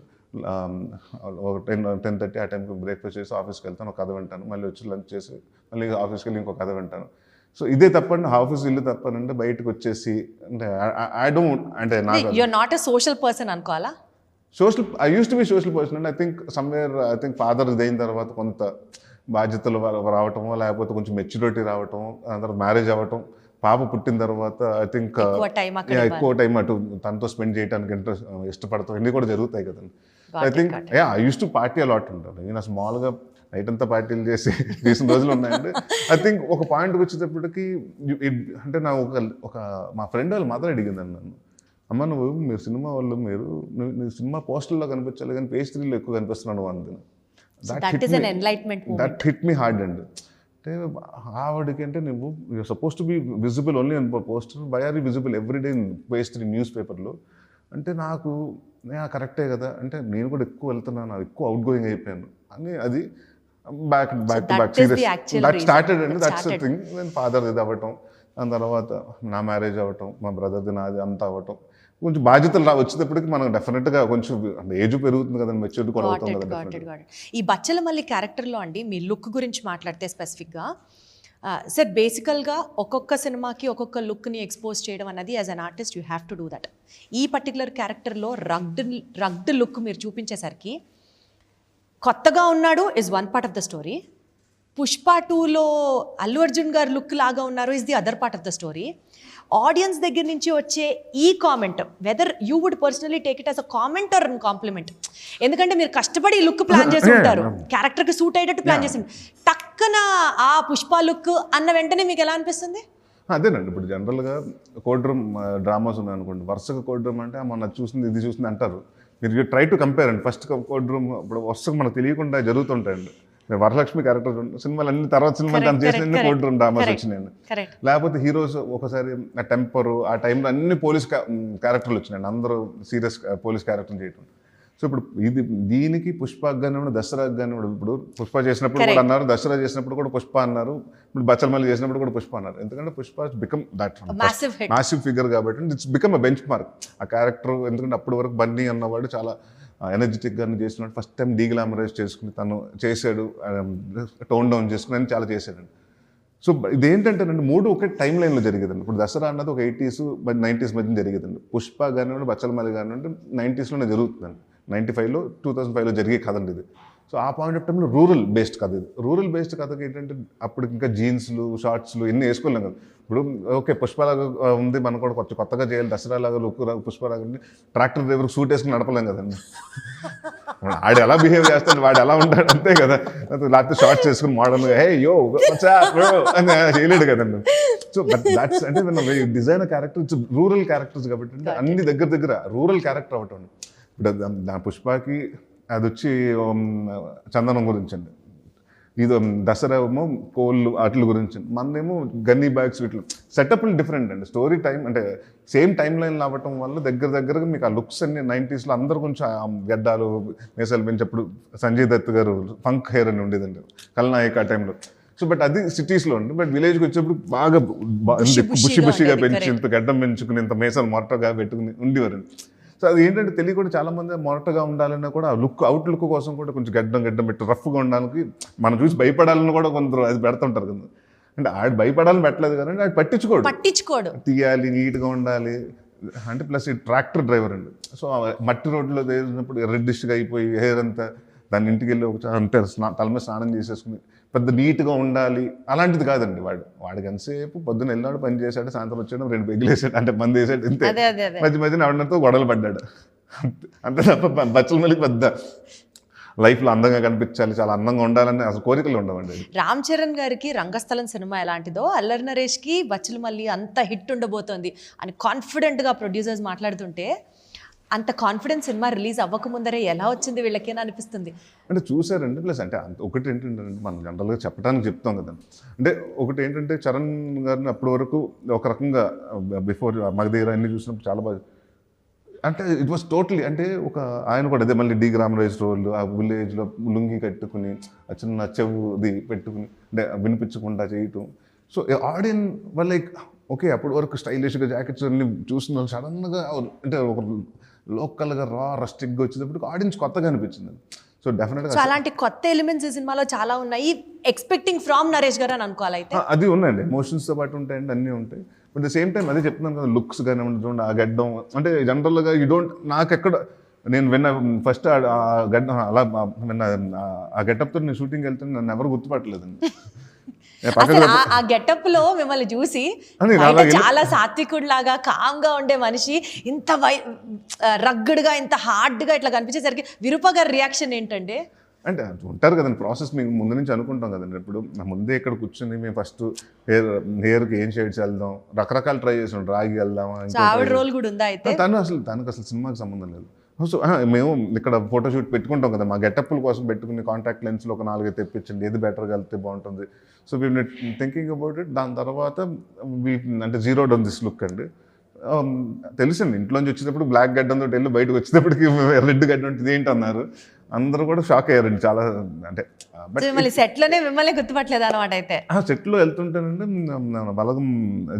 ఒక 10-10:30 ఆ టైంకి బ్రేక్ఫాస్ట్ చేసి ఆఫీస్కి వెళ్తాను, ఒక కథ వింటాను, మళ్ళీ వచ్చి లంచ్ చేసి మళ్ళీ ఆఫీస్కి వెళ్ళి ఇంకో కథ వింటాను. సో ఇదే తప్పండి, ఆఫీస్ ఇల్లు తప్పనంటే బయటకు వచ్చేసి అంటే ఐ డోంట్ అంటే you're not a social person అనుకోవాలా? I use to be social person and I think father అయిన తర్వాత కొంత బాధ్యతలు రావటం, లేకపోతే కొంచెం మెచ్యూరిటీ రావటం, దాని తర్వాత మ్యారేజ్ అవ్వటం, పాప పుట్టిన తర్వాత ఐ థింక్ ఎక్కువ టైం అటు తనతో స్పెండ్ చేయడానికి ఇష్టపడతాం ఇన్ని కూడా జరుగుతాయి కదండి. I think I use to party a lot ఉంటాను నేను స్మాల్గా నైట్ అంతా పార్టీలు చేసి తీసిన రోజులు ఉన్నాయండి. ఐ థింక్ ఒక పాయింట్కి వచ్చేటప్పటికి అంటే నా ఒక మా ఫ్రెండ్ వాళ్ళ మదర్ అడిగిందండి నన్ను, అమ్మ మీరు సినిమా వాళ్ళు నువ్వు సినిమా పోస్టర్లో కనిపించాలి కానీ పేజ్ 3లో ఎక్కువ కనిపిస్తున్నాను అంది. దట్ హిట్ మీ హార్డ్ అండి. అంటే ఆవిడకి అంటే నువ్వు suppose to be visible only on poster, by are visible everyday in page 3 news పేపర్లో. అంటే నాకు కరెక్టే కదా, అంటే నేను కూడా ఎక్కువ వెళ్తున్నాను, ఎక్కువ అవుట్ గోయింగ్ అయిపోయాను అని అది బ్యాక్ సీరియస్ దట్ స్టార్టెడ్ అండి. That's the thing. నేను ఫాదర్ ఇది అవ్వటం, దాని తర్వాత నా మ్యారేజ్ అవ్వటం, మా బ్రదర్ది నాది అంతా అవ్వటం, కొంచెం బాధ్యతలు వచ్చేటప్పటికి మనం డెఫినెట్గా కొంచెం ఏజ్ పెరుగుతుంది కదండి, మెచ్యూరిటీ కూడా అవుతుంది కదా. ఈ బచ్చలమల్లి క్యారెక్టర్లో అండి మీ లుక్ గురించి మాట్లాడితే స్పెసిఫిక్గా సార్, బేసికల్గా ఒక్కొక్క సినిమాకి ఒక్కొక్క లుక్ని ఎక్స్పోజ్ చేయడం అన్నది as an artist you have to do that. ఈ పర్టికులర్ క్యారెక్టర్లో రగ్డ్ లుక్ మీరు చూపించేసరికి కొత్తగా ఉన్నాడు is one part of the story, Pushpa 2లో అల్లు అర్జున్ గారు లుక్ లాగా ఉన్నారు is the other part of the story. Audience దగ్గర నుంచి వచ్చే ఈ comment whether you would personally take it as a comment or compliment, ఎందుకంటే మీరు కష్టపడి లుక్ ప్లాన్ చేసి ఉంటారు, క్యారెక్టర్కి సూట్ అయ్యేటట్టు ప్లాన్ చేసి టక్కన ఆ పుష్ప లుక్ అన్న వెంటనే మీకు ఎలా అనిపిస్తుంది? అదేనండి, ఇప్పుడు జనరల్గా కోడ్ రూమ్ డ్రామాస్ ఉన్నాయి అనుకోండి, వరుసగా కోడ్ రూమ్ అంటే మొన్న చూసింది ఇది చూసింది అంటారు. మీరు ట్రై టు కంపేర్ అండి. ఫస్ట్ కోడ్ రూమ్ ఇప్పుడు వరుసగా మనకు తెలియకుండా జరుగుతుంటాయండి. వరలక్ష్మి క్యారెక్టర్ సినిమాలు అన్ని తర్వాత సినిమా తను చేసిన కోడ్ రూమ్ డ్రామాస్ వచ్చినాయండి. లేకపోతే హీరోస్ ఒకసారి ఆ టెంపరు ఆ టైంలో అన్ని పోలీస్ క్యారెక్టర్లు వచ్చినాయండి, అందరూ సీరియస్ పోలీస్ క్యారెక్టర్ చేయటం. సో ఇప్పుడు దీనికి పుష్ప కానీ దసరా కానీ ఇప్పుడు పుష్ప చేసినప్పుడు కూడా అన్నారు, దసరా చేసినప్పుడు కూడా పుష్ప అన్నారు, ఇప్పుడు బచ్చలమల్లి చేసినప్పుడు కూడా పుష్ప అన్నారు. ఎందుకంటే Pushpa become that massive figure కాబట్టి it's become a benchmark ఆ క్యారెక్టర్. ఎందుకంటే అప్పటి వరకు బన్నీ అన్నవాడు చాలా ఎనర్జెటిక్గా చేస్తున్నాడు, ఫస్ట్ టైం డీగ్లామరైజ్ చేసుకుని తను చేశాడు, టోన్ డౌన్ చేసుకుని అని చాలా చేశాడండి. సో ఇదేంటంటేనండి మూడు ఒకే టైం లైన్లో జరిగేదండి. ఇప్పుడు దసరా అన్నది ఒక 80s 90s మధ్య జరిగేదండి. పుష్ప కానివ్వండి బచ్చలమల్లి కానివ్వండి 90sలోనే జరుగుతుందండి. 95లో 2005లో జరిగే కదండి ఇది. సో ఆ పాయింట్ ఆఫ్ టైంలో రూరల్ బేస్డ్ కథ ఇది. రూరల్ బేస్డ్ కథకి ఏంటంటే అప్పుడు ఇంకా జీన్స్లు షార్ట్స్లు ఎన్ని వేసుకోలేం కదా. ఇప్పుడు ఓకే పుష్పలాగా ఉంది, మనం కూడా కొంచెం కొత్తగా చేయాలి, దసరాలాగా లుక్ పుష్పలాగా ట్రాక్టర్ డ్రైవర్ సూట్ వేసుకుని నడపలేం కదండి. వాడు ఎలా బిహేవ్ చేస్తాడు, వాడు ఎలా ఉంటాడు అంతే కదా. లేకపోతే షార్ట్స్ వేసుకుని మోడల్ హే యో అని చేయలేడు కదండి. సో బట్ దాట్స్ అంటే design character it's rural characters కాబట్టి అంటే అన్ని దగ్గర రూరల్ క్యారెక్టర్ అవ్వటం. ఇప్పుడు నా పుష్పకి అది వచ్చి చందనం గురించి అండి, ఇది దసరా ఏమో కోళ్ళు వాటి గురించి, మనదేమో గన్నీ బ్యాగ్స్ వీటిలో సెటప్లు డిఫరెంట్ అండి. స్టోరీ టైం అంటే సేమ్ టైం లైన్లో అవ్వటం వల్ల దగ్గరగా మీకు ఆ లుక్స్ అన్ని 90sలో అందరూ కొంచెం గడ్డాలు మీసాలు పెంచినప్పుడు సంజయ్ దత్ గారు ఫంక్ హెయిర్ అని ఉండేదండి కల్నాయక్ ఆ టైంలో. సో బట్ అది సిటీస్లో ఉంది. బట్ విలేజ్కి వచ్చేప్పుడు బాగా బుషిగా పెంచి ఇంత గడ్డం పెంచుకుని ఇంత మీసాలు మొరటగా పెట్టుకుని ఉండేవారండి. సో అది ఏంటంటే తెలియకుండా చాలామంది మొరటగా ఉండాలన్నా కూడా ఆ లుక్ అవుట్ లుక్ కోసం కూడా కొంచెం గడ్డం పెట్టి రఫ్గా ఉండడానికి మనం చూసి భయపడాలని కూడా కొందరు అది పెడుతుంటారు కదా. అంటే ఆడు భయపడాలని పెట్టలేదు కదండి, ఆడు పట్టించుకోడు తీయాలి, నీట్గా ఉండాలి. అంటే ప్లస్ ఈ ట్రాక్టర్ డ్రైవర్ అండి. సో మట్టి రోడ్లో వేసినప్పుడు రెడ్డిష్గా అయిపోయి హెయిర్ అంతా దాన్ని ఇంటికి వెళ్ళి అంటే తల మీద స్నానం చేసేసుకుని పెద్ద నీట్గా ఉండాలి అలాంటిది కాదండి. వాడికి ఎంతసేపు పొద్దున్న వెళ్ళాడు, పని చేశాడు, సాయంత్రం వచ్చాడు, 2 పెగ్గులు వేసాడు, అంటే మంది వేసాడు, ఇంతే. మధ్య ఆవిడతో గొడవలు పడ్డాడు అంతే తప్ప బచ్చలమల్లికి పెద్ద లైఫ్లో అందంగా కనిపించాలి, చాలా అందంగా ఉండాలని అసలు కోరికలు ఉండవండి. రామ్ చరణ్ గారికి రంగస్థలం సినిమా ఎలాంటిదో అల్లరి నరేష్కి బచ్చలమల్లి అంత హిట్ ఉండబోతోంది అని కాన్ఫిడెంట్గా ప్రొడ్యూసర్స్ మాట్లాడుతుంటే అంత కాన్ఫిడెన్స్ సినిమా రిలీజ్ అవ్వకముందరే ఎలా వచ్చింది వీళ్ళకి అని అనిపిస్తుంది. అంటే చూసారండి. ప్లస్ అంటే ఒకటి ఏంటంటే మనం జనరల్గా చెప్పడానికి చెప్తాం కదండి. అంటే ఒకటి ఏంటంటే చరణ్ గారిని అప్పటి వరకు ఒక రకంగా బిఫోర్ మగధీర అన్ని చూసినప్పుడు చాలా బాగా అంటే ఇట్ వాస్ టోటలీ అంటే ఒక ఆయన కూడా అదే మళ్ళీ డీగ్లామరైజ్ రోల్, ఆ విలేజ్లో లుంగి కట్టుకుని ఆ చిన్న చెవుది పెట్టుకుని అంటే వినిపించకుండా చేయటం. సో ఆడియన్స్ వాళ్ళు లైక్ ఓకే అప్పటి వరకు స్టైలిష్గా జాకెట్స్ అన్ని చూసిన సడన్గా అంటే ఒక లోకల్గా రస్టిక్గా వచ్చేటప్పుడు ఆడియన్స్ కొత్తగా అనిపించింది. సో డెఫినెట్గా అలాంటి కొత్త ఎలిమెంట్స్ ఈ సినిమాలో చాలా ఉన్నాయి, ఎక్స్పెక్టింగ్ ఫ్రమ్ నరేష్ గారు అని అనుకోవాలి. అయితే అది ఉన్నాయండి, ఎమోషన్స్తో పాటు ఉంటాయండి, అన్నీ ఉంటాయి. బట్ ద సేమ్ టైం అదే చెప్తున్నాను కదా, లుక్స్ కానీ చూడండి, ఆ గడ్డం అంటే జనరల్గా నాకు ఎక్కడ నేను ఫస్ట్ గడ్డం అలా ఆ గెటప్తో నేను షూటింగ్ వెళ్తే నన్ను ఎవరు గుర్తుపట్టలేదండి. అసలు ఆ గెటప్ లో మిమ్మల్ని చూసి బయట చాలా సాత్వికుడు లాగా కామ్ గా ఉండే మనిషి ఇంత రగ్గుడుగా ఇంత హార్డ్ గా ఇట్లా కనిపించేసరికి విరూప గారి రియాక్షన్ ఏంటంటే? అంటే ఉంటారు కదండి ప్రాసెస్, మేము ముందు నుంచి అనుకుంటాం కదండి. ఇప్పుడు ముందే ఇక్కడ కూర్చొని మేము ఫస్ట్ హెయిర్కి ఏం షేడ్స్ వెళ్దాం, రకరకాలు ట్రై చేసాం, రాగి వెళ్దామా, ఆవిడ రోల్ కూడా ఉందా అయితే? తనకు అసలు సినిమాకి సంబంధం లేదు. సో మేము ఇక్కడ ఫోటోషూట్ పెట్టుకుంటాం కదా, మా గెటప్ల కోసం పెట్టుకుని కాంటాక్ట్ లెన్స్లో ఒక 4 తెప్పించండి, ఏది బెటర్గా వెళ్తే బాగుంటుంది. So we thinking about it. దాని తర్వాత అంటే జీరో డౌన్ దిస్ లుక్ అండి. తెలుసండి, ఇంట్లోంచి వచ్చేటప్పుడు బ్లాక్ గడ్డంతో వెళ్ళి బయటకు వచ్చేటప్పటికి రెడ్ గడ్డ ఉంటుంది ఏంటి అన్నారు. అందరూ కూడా షాక్ అయ్యారండి చాలా. అంటే సెట్లోనే మిమ్మల్ని గుర్తుపట్టలేదు అనమాట అయితే? సెట్లో వెళ్తుంటానండి, బలగం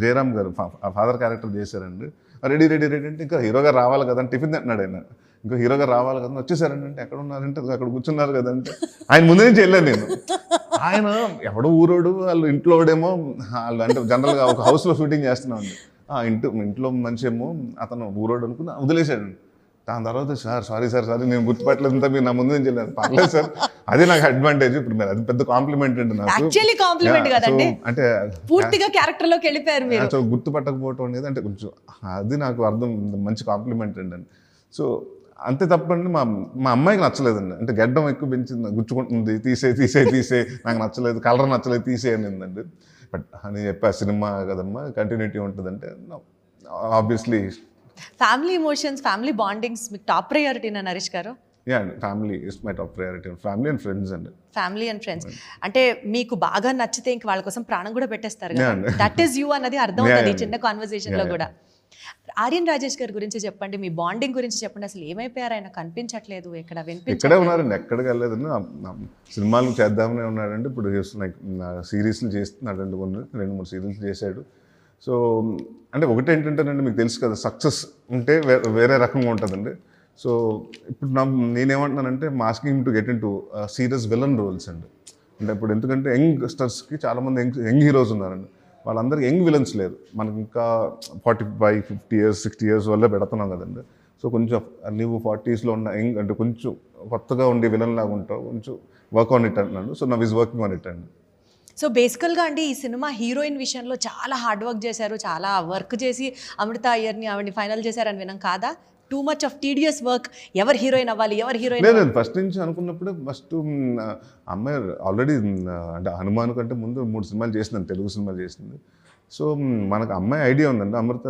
జయరామ్ గారు ఫాదర్ క్యారెక్టర్ చేశారండి. రెడీ రెడీ రెడీ అంటే ఇంకా హీరోగా రావాలి కదా అని టిఫిన్ తింటున్నాడు ఆయన. ఇంకా హీరోగా రావాలి కదా వచ్చేసారండి. అంటే ఎక్కడ ఉన్నారంటే అక్కడ కూర్చున్నారు కదంటే ఆయన ముందు నుంచి వెళ్ళాను నేను. ఆయన ఎవడో ఊరోడు, వాళ్ళు ఇంట్లో వాళ్ళు అంటే జనరల్గా ఒక హౌస్లో షూటింగ్ చేస్తున్నాం అండి. ఇంట్లో మనిషి ఏమో అతను ఊరోడు అనుకుని వదిలేశాడండి. దాని తర్వాత సారీ నేను గుర్తుపట్టలేదు, ఇంత మీరు నా ముందు నుంచి వెళ్ళాను. పర్లేదు సార్, అదే నాకు అడ్వాంటేజ్. ఇప్పుడు మీరు అది పెద్ద కాంప్లిమెంట్ అండి నాకు. అంటే పూర్తిగా క్యారెక్టర్ లోకి వెళ్ళిపోయారు మీరు. సో గుర్తుపట్టకపోవటం అనేది అంటే కొంచెం అది నాకు అర్థం, మంచి కాంప్లిమెంట్ అండి. సో అంతే తప్పండి. మా అమ్మాయికి నచ్చలేదండి. అంటే గడ్డం ఎక్కువ పెంచింది, గుచ్చుకుంటుంది, తీసే నాకు నచ్చలేదు, కలర్ నచ్చలేదు, తీసేయనిందండి. బట్ అని చెప్పి ఆ సినిమా కదమ్మా కంటిన్యూటీ ఉంటుందంటే obviously. Family emotions, family bondings మీకు టాప్ ప్రయారిటీ నా నరేష్ గారు? యా అండి, family is my top priority. Family and friends అండి. ఫ్యామిలీ అండ్ ఫ్రెండ్స్ అంటే మీకు బాగా నచ్చితే ఇంక వాళ్ళ కోసం ప్రాణం కూడా పెట్టేస్తారు కదా. దట్ ఈస్ యూ అన్నది అర్థం అవుతుంది చిన్న కాన్వర్సేషన్ లో కూడా. ఆర్యన్ రాజేష్ గారి గురించి చెప్పండి, మీ బాండింగ్ గురించి చెప్పండి. అసలు ఏమైపోయారు? ఆయన కనిపించట్లేదు, ఎక్కడ ఇక్కడే ఉన్నారండి, ఎక్కడికి వెళ్ళలేదండి. సినిమాలు చేద్దామనే ఉన్నాడండి. ఇప్పుడు లైక్ సిరీస్లు చేస్తున్నాడండి, 2-3 సిరీస్లు చేశాడు. సో అంటే ఒకటి ఏంటంటేనండి, మీకు తెలుసు కదా, సక్సెస్ ఉంటే వేరే రకంగా ఉంటుందండి. సో ఇప్పుడు నేనేమంటున్నానంటే masking to get into serious villain roles అండి. అంటే ఇప్పుడు ఎందుకంటే యంగ్స్టర్స్కి చాలామంది యంగ్ హీరోస్ ఉన్నారండి, వాళ్ళందరికీ యంగ్ విలన్స్ లేరు. మనకి ఇంకా 45, 50 years, 60 years వల్లే పెడుతున్నాం కదండి. సో కొంచెం నువ్వు 40sలో ఉన్న యంగ్ అంటే కొంచెం కొత్తగా ఉండే విలన్ లాగా ఉంటావు, కొంచెం వర్క్ ఆన్ ఇట్ అంటున్నాడు. So now is working on it అండి. సో బేసికల్గా అండి ఈ సినిమా హీరోయిన్ విషయంలో చాలా హార్డ్ వర్క్ చేశారు, చాలా వర్క్ చేసి అమృత అయ్యర్ని ఆవిడని ఫైనల్ చేశారని విన్నాం కాదా? Too much of tedious work. ఎవరు హీరోయిన్ అవ్వాలి, ఎవరు హీరోయిన్? లేదు, ఫస్ట్ నుంచి అనుకున్నప్పుడు ఫస్ట్ అమ్మాయి ఆల్రెడీ అంటే హనుమాన్ కంటే ముందు 3 సినిమాలు చేసింది, తెలుగు సినిమాలు చేసింది. సో మనకు అమ్మాయి ఐడియా ఉందండి అమృత.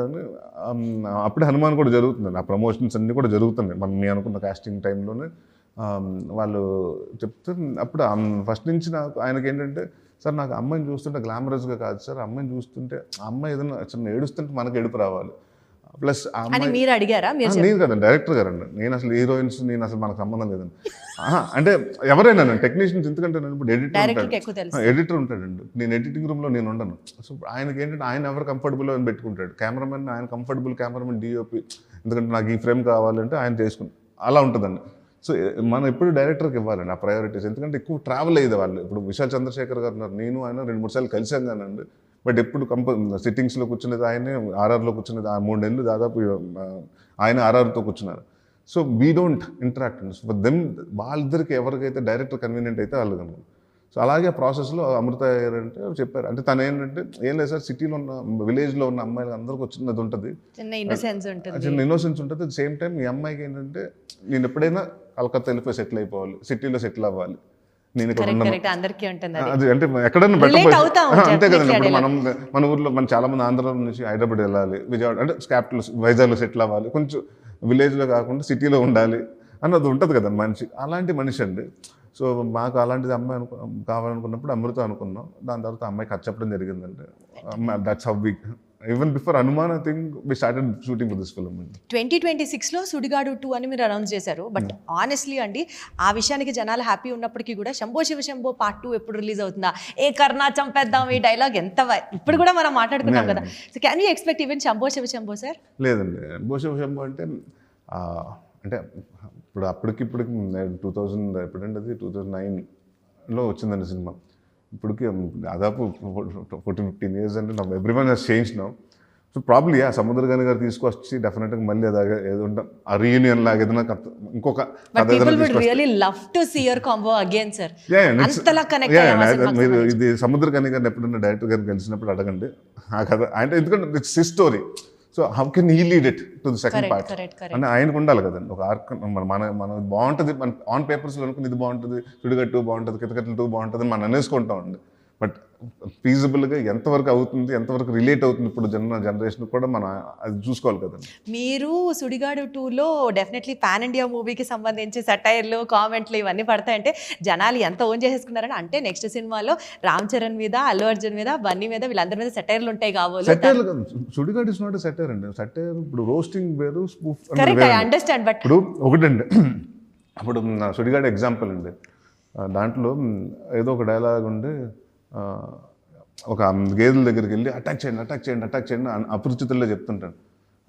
అప్పుడే హనుమాన్ కూడా జరుగుతుందండి, ఆ ప్రమోషన్స్ అన్నీ కూడా జరుగుతున్నాయి. మీ అనుకున్న కాస్టింగ్ టైంలోనే వాళ్ళు చెప్తే అప్పుడు ఫస్ట్ నుంచి నాకు ఆయనకి ఏంటంటే, సార్ నాకు అమ్మాయిని చూస్తుంటే గ్లామరస్గా కాదు సార్, అమ్మాయిని చూస్తుంటే అమ్మాయి ఏదైనా చిన్న ఏడుస్తుంటే మనకు ఏడుపు రావాలి. ప్లస్ మీరు అడిగారా? నేను కదండి, డైరెక్టర్ గారండి. నేను అసలు హీరోయిన్స్ నేను అసలు మనకు సంబంధం లేదండి. అంటే ఎవరైనా టెక్నీషియన్స్, ఎందుకంటే నేను ఇప్పుడు ఎడిటర్ ఉంటాడండి, నేను ఎడిటింగ్ రూమ్లో నేను ఉండను. సో ఆయనకి ఏంటంటే ఆయన ఎవరు కంఫర్టబుల్ అని పెట్టుకుంటాడు, కెమెరామెన్ ఆయన కంఫర్టబుల్, కెమెరామెన్ డిఓపి, ఎందుకంటే నాకు ఈ ఫ్రేమ్ కావాలంటే ఆయన చేసుకుంటాడు, అలా ఉంటుందండి. సో మనం ఎప్పుడు డైరెక్టర్కి ఇవ్వాలండి ఆ ప్రయారిటీస్, ఎందుకంటే ఎక్కువ ట్రావెల్ అయ్యేది వాళ్ళు. ఇప్పుడు విశాల్ చంద్రశేఖర్ గారు ఉన్నారు, నేను ఆయన 2-3 సార్లు కలిసాం కానండి. బట్ ఎప్పుడు సిట్టింగ్స్లో కూర్చునేది ఆయనే, ఆర్ఆర్లో కూర్చునేది 3 నెలలు దాదాపు ఆయన ఆర్ఆర్తో కూర్చున్నారు. సో వీ డోంట్ ఇంటరాక్ట్ అండి. ఫర్ దెమ్ వాళ్ళిద్దరికి ఎవరికైతే డైరెక్టర్ కన్వీనియంట్ అయితే వాళ్ళు కనుక. సో అలాగే ప్రాసెస్లో అమృత అంటే చెప్పారు, అంటే తను ఏంటంటే ఏం లేదు సార్, సిటీలో ఉన్న విలేజ్లో ఉన్న అమ్మాయిలు అందరికీ వచ్చినది ఉంటుంది, చిన్న ఇన్నోసెన్స్ ఉంటుంది. అట్ సేమ్ టైం ఈ అమ్మాయికి ఏంటంటే నేను ఎప్పుడైనా కలకత్తా వెళ్ళిపోయి సెటిల్ అయిపోవాలి, సిటీలో సెటిల్ అవ్వాలి, నేను ఇక్కడ అది అంటే ఎక్కడైనా అంతే కదండి. ఇప్పుడు మన ఊర్లో చాలా మంది ఆంధ్ర నుంచి హైదరాబాద్ వెళ్ళాలి, విజయవాడ అంటే క్యాపిటల్ వైజాగ్లో సెటిల్ అవ్వాలి, కొంచెం విలేజ్లో కాకుండా సిటీలో ఉండాలి అన్నది ఉంటుంది కదా మనిషి. అలాంటి మనిషి అండి. సో మాకు అలాంటిది అమ్మాయి కావాలనుకున్నప్పుడు అమృత అనుకున్నాం. దాని తర్వాత అమ్మాయి ఖర్చు చెప్పడం జరిగిందంటే that's how we even before Hanuman I think we started shooting for this film. 2026లో సుడిగాడు 2 అని మీరు అనౌన్స్ చేశారు. బట్ ఆనెస్ట్లీ అండి ఆ విషయానికి జనాలు హ్యాపీ ఉన్నప్పటికీ కూడా శంభో శివ శంభో పార్ట్ 2 ఎప్పుడు రిలీజ్ అవుతుందా, ఏ కర్ణా చంపేద్దాం ఈ డైలాగ్ ఎంత ఇప్పుడు కూడా మనం మాట్లాడుకున్నాం కదా. So can you expect even Shambho Shiva Shambho sir? లేదండి, శంభో శివ శంభో అంటే అంటే ఇప్పుడు అప్పటికి 2000 ఎప్పుడంటే అది 2009లో వచ్చిందండి సినిమా. ఇప్పటికి దాదాపు 14-15 years అంటే everyone has change now. So probably ఆ సముద్ర గని గారు తీసుకొచ్చి డెఫినెట్గా మళ్ళీ అది ఏదో ఉంటాం ఆ రీయూనియన్ లాగా ఏదైనా ఇంకొక but people would really love to see your combo again sir. అంతలా కనెక్ట్ అయ్యాం. మీరు ఇది సముద్ర గని గారిని ఎప్పుడైనా డైరెక్టర్ గారిని కలిసినప్పుడు అడగండి ఆ కథ అంటే, ఎందుకంటే it's his story. So how can he lead it to the second part అంటే ఆయనకు ఉండాలి కదండి ఒక ఆర్క్. మన బాగుంటుంది, మన ఆన్ పేపర్స్లో అనుకుని ఇది బాగుంటుంది, సుడిగట్టు బాగుంటుంది, కితకట్లు 2 బాగుంటుంది మనం అనేసుకుంటామండి. బట్ ఫీజిబుల్గా ఎంతవరకు అవుతుంది, ఎంతవరకు రిలేట్ అవుతుంది ఇప్పుడు జనరేషన్ కూడా మనం అది చూసుకోవాలి కదండి. మీరు సుడిగాడు 2లో డెఫినెట్లీ పాన్ ఇండియా మూవీకి సంబంధించి సటైర్లు, కామెంట్లు ఇవన్నీ పడతాయంటే జనాలు ఎంత ఓన్ చేసేసుకున్నారని. అంటే నెక్స్ట్ సినిమాలో రామ్ చరణ్ మీద, అల్లు అర్జున్ మీద, బన్నీ మీద, వీళ్ళందరి మీద సెటైర్లు ఉంటాయి కావాలి. సెటైర్లు సుడిగాడు ఇస్ నాట్ సెటైర్ అండి. సెటైర్ ఇప్పుడు రోస్టింగ్ వేరు, spoof. Correct, I understand. But ఇప్పుడు ఒకటండి, అప్పుడు సుడిగాడు ఎగ్జాంపుల్ అండి, దాంట్లో ఏదో ఒక డైలాగ్ ఉండి ఒక గేదెల దగ్గరికి వెళ్ళి అటాక్ చేయండి అపరిచితుల్లో చెప్తుంటాడు.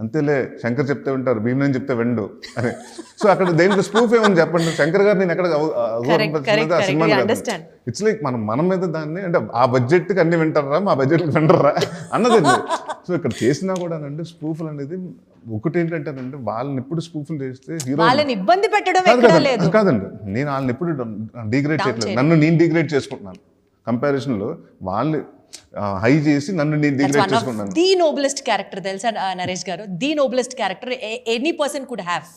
అంతేలే శంకర్ చెప్తే వింటారు, భీమని చెప్తే వెండు అని. సో అక్కడ దేంట్లో స్పూఫ్ ఏమని చెప్పండి, శంకర్ గారు నేను ఎక్కడ ఆ సినిమా. ఇట్స్ లైక్ మన మీద దాన్ని అంటే ఆ బడ్జెట్కి అన్ని వింటారా, మా బడ్జెట్కి వింటారా అన్నదండి. సో ఇక్కడ చేసినా కూడా అండి స్పూఫ్లు అనేది ఒకటి ఏంటంటేనండి, వాళ్ళని ఎప్పుడు స్పూఫ్లు చేస్తే హీరో ఇబ్బంది పెట్టడం కాదండి, నేను వాళ్ళని ఎప్పుడు డిగ్రేడ్ చేయట్లేదు, నన్ను నేను డిగ్రేడ్ చేసుకుంటున్నాను. కంపారిజన్లో వాళ్ళని హై చేసి నన్ను నేను డిగ్రేడ్ చేసుకున్నాను. ది నోబెలెస్ట్ క్యారెక్టర్ తెలుసా Naresh garu, the noblest character any person could have.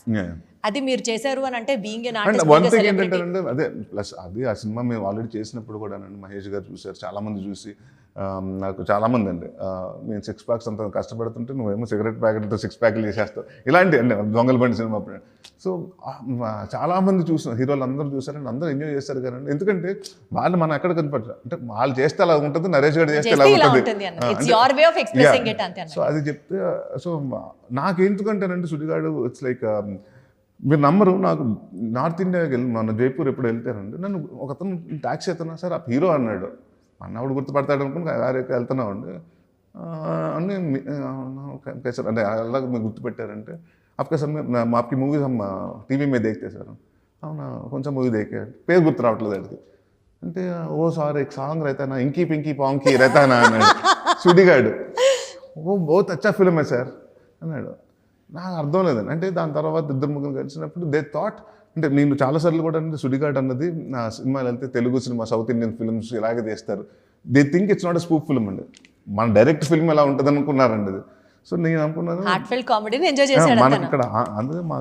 అది మీరు చేశారు అని అంటే being an artist. One thing ఏంటంటే అదే ప్లస్ అది ఆ సినిమా మేము ఆల్రెడీ చేసినప్పుడు కూడా మహేష్ గారు చూసారు, చాలామంది చూసి నాకు చాలామంది అండి నేను 6 ప్యాక్స్ అంత కష్టపడుతుంటే నువ్వేమో సిగరెట్ ప్యాకెట్తో 6 ప్యాక్లు చేసేస్తావు ఇలాంటి అండి దొంగల బండి సినిమా. సో చాలామంది చూసిన హీరోలు అందరూ చూసారండి, అందరూ ఎంజాయ్ చేస్తారు కదండి. ఎందుకంటే వాళ్ళు మనం ఎక్కడ కనపడతారు అంటే వాళ్ళు చేస్తే అలా ఉంటుంది, నరేష్ గారు చేస్తే ఇలా ఉంటుంది. సో అది చెప్తే సో నాకెందుకంటేనండి సుడిగాడు ఇట్స్ లైక్ మీరు నమ్మరు, నాకు నార్త్ ఇండియాకి వెళ్ళి మన జైపూర్ ఎప్పుడు వెళ్తానండి, నన్ను ఒకతను ట్యాక్సీ ఎత్తున్నా సార్ ఆ హీరో అన్నాడు. అన్నప్పుడు గుర్తుపడతాడు అనుకుని గారికి వెళ్తున్నామండి అన్నీ సార్ అంటే అలాగ మీరు గుర్తుపెట్టారంటే आपका सर मैं आपकी मूवीज हम टीवी में देखते सर. అవునా కొంచెం మూవీ దేకే పేరు గుర్తు రావట్లేదు అడిగి అంటే ఓ సార్ एक సాంగ్ रहता ना इंकी पिंकी पॉन्की रहता ना అన్నాడు సుడిగాడు. ఓ बहुत अच्छा फिल्म है సార్ అన్నాడు. నాకు అర్థం లేదండి. అంటే దాని తర్వాత 2-3 కలిసినప్పుడు దే థాట్ అంటే నేను చాలాసార్లు కూడా అంటే సుడిగాడు అన్నది నా సినిమాలు వెళ్తే Telugu cinema, south Indian films ఇలాగే తీస్తారు. They think it's not a spoof film అండి, మన డైరెక్ట్ ఫిల్మ్ ఎలా ఉంటుంది అనుకున్నారండి అది. సో నేను అనుకున్నాను మన ఇక్కడ అందుకే మా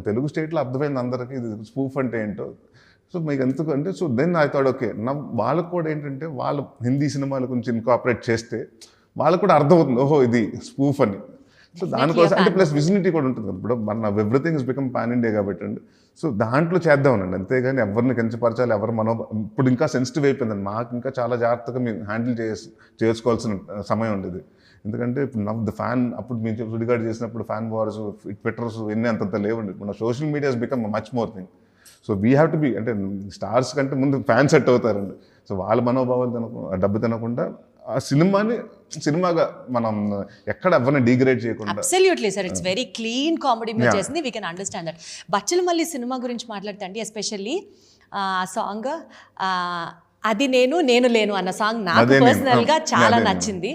తెలుగు స్టేట్లో అర్థమైంది అందరికీ ఇది స్పూఫ్ అంటే ఏంటో. సో మీకు ఎందుకంటే so then I thought okay వాళ్ళకు కూడా ఏంటంటే వాళ్ళు హిందీ సినిమాల గురించి ఇన్కాపరేట్ చేస్తే వాళ్ళకు కూడా అర్థమవుతుంది ఓహో ఇది స్పూఫ్ అని. సో దానికోసం అంటే ప్లస్ విజినిటీ కూడా ఉంటుంది కదా. ఇప్పుడు మన everything is become pan India కాబట్టి అండి. సో దాంట్లో చేద్దామనండి, అంతేగాని ఎవరిని కించపరచాలి, ఎవరు ఇప్పుడు ఇంకా సెన్సిటివ్ అయిపోయిందండి. మాకు ఇంకా చాలా జాగ్రత్తగా మేము హ్యాండిల్ చేసుకోవాల్సిన సమయం ఉండేది. ఎందుకంటే ఇప్పుడు ద ఫ్యాన్ అప్పుడు మేము సుడిగాడు చేసినప్పుడు ఫ్యాన్ వార్స్, ట్విట్టర్స్ ఇవన్నీ అంతంత లేవండి. మన social media has become much more thing. So we have to B అంటే స్టార్స్ కంటే ముందు ఫ్యాన్ సెట్ అవుతారండి. సో వాళ్ళ మనోభావాలు డబ్బు తినకుండా ఆ సినిమాగా మనం ఎక్కడ ఎవరిని డిగ్రేడ్ చేయకుండా. Absolutely sir, it's very clean comedy మీరు చేసింది, we can understand that. Bachala Malli cinema గురించి మాట్లాడుతండి, ఎస్పెషల్లీ ఆ సాంగ్ అది నేను లేను అన్న సాంగ్ నాకు పర్సనల్గా చాలా నచ్చింది.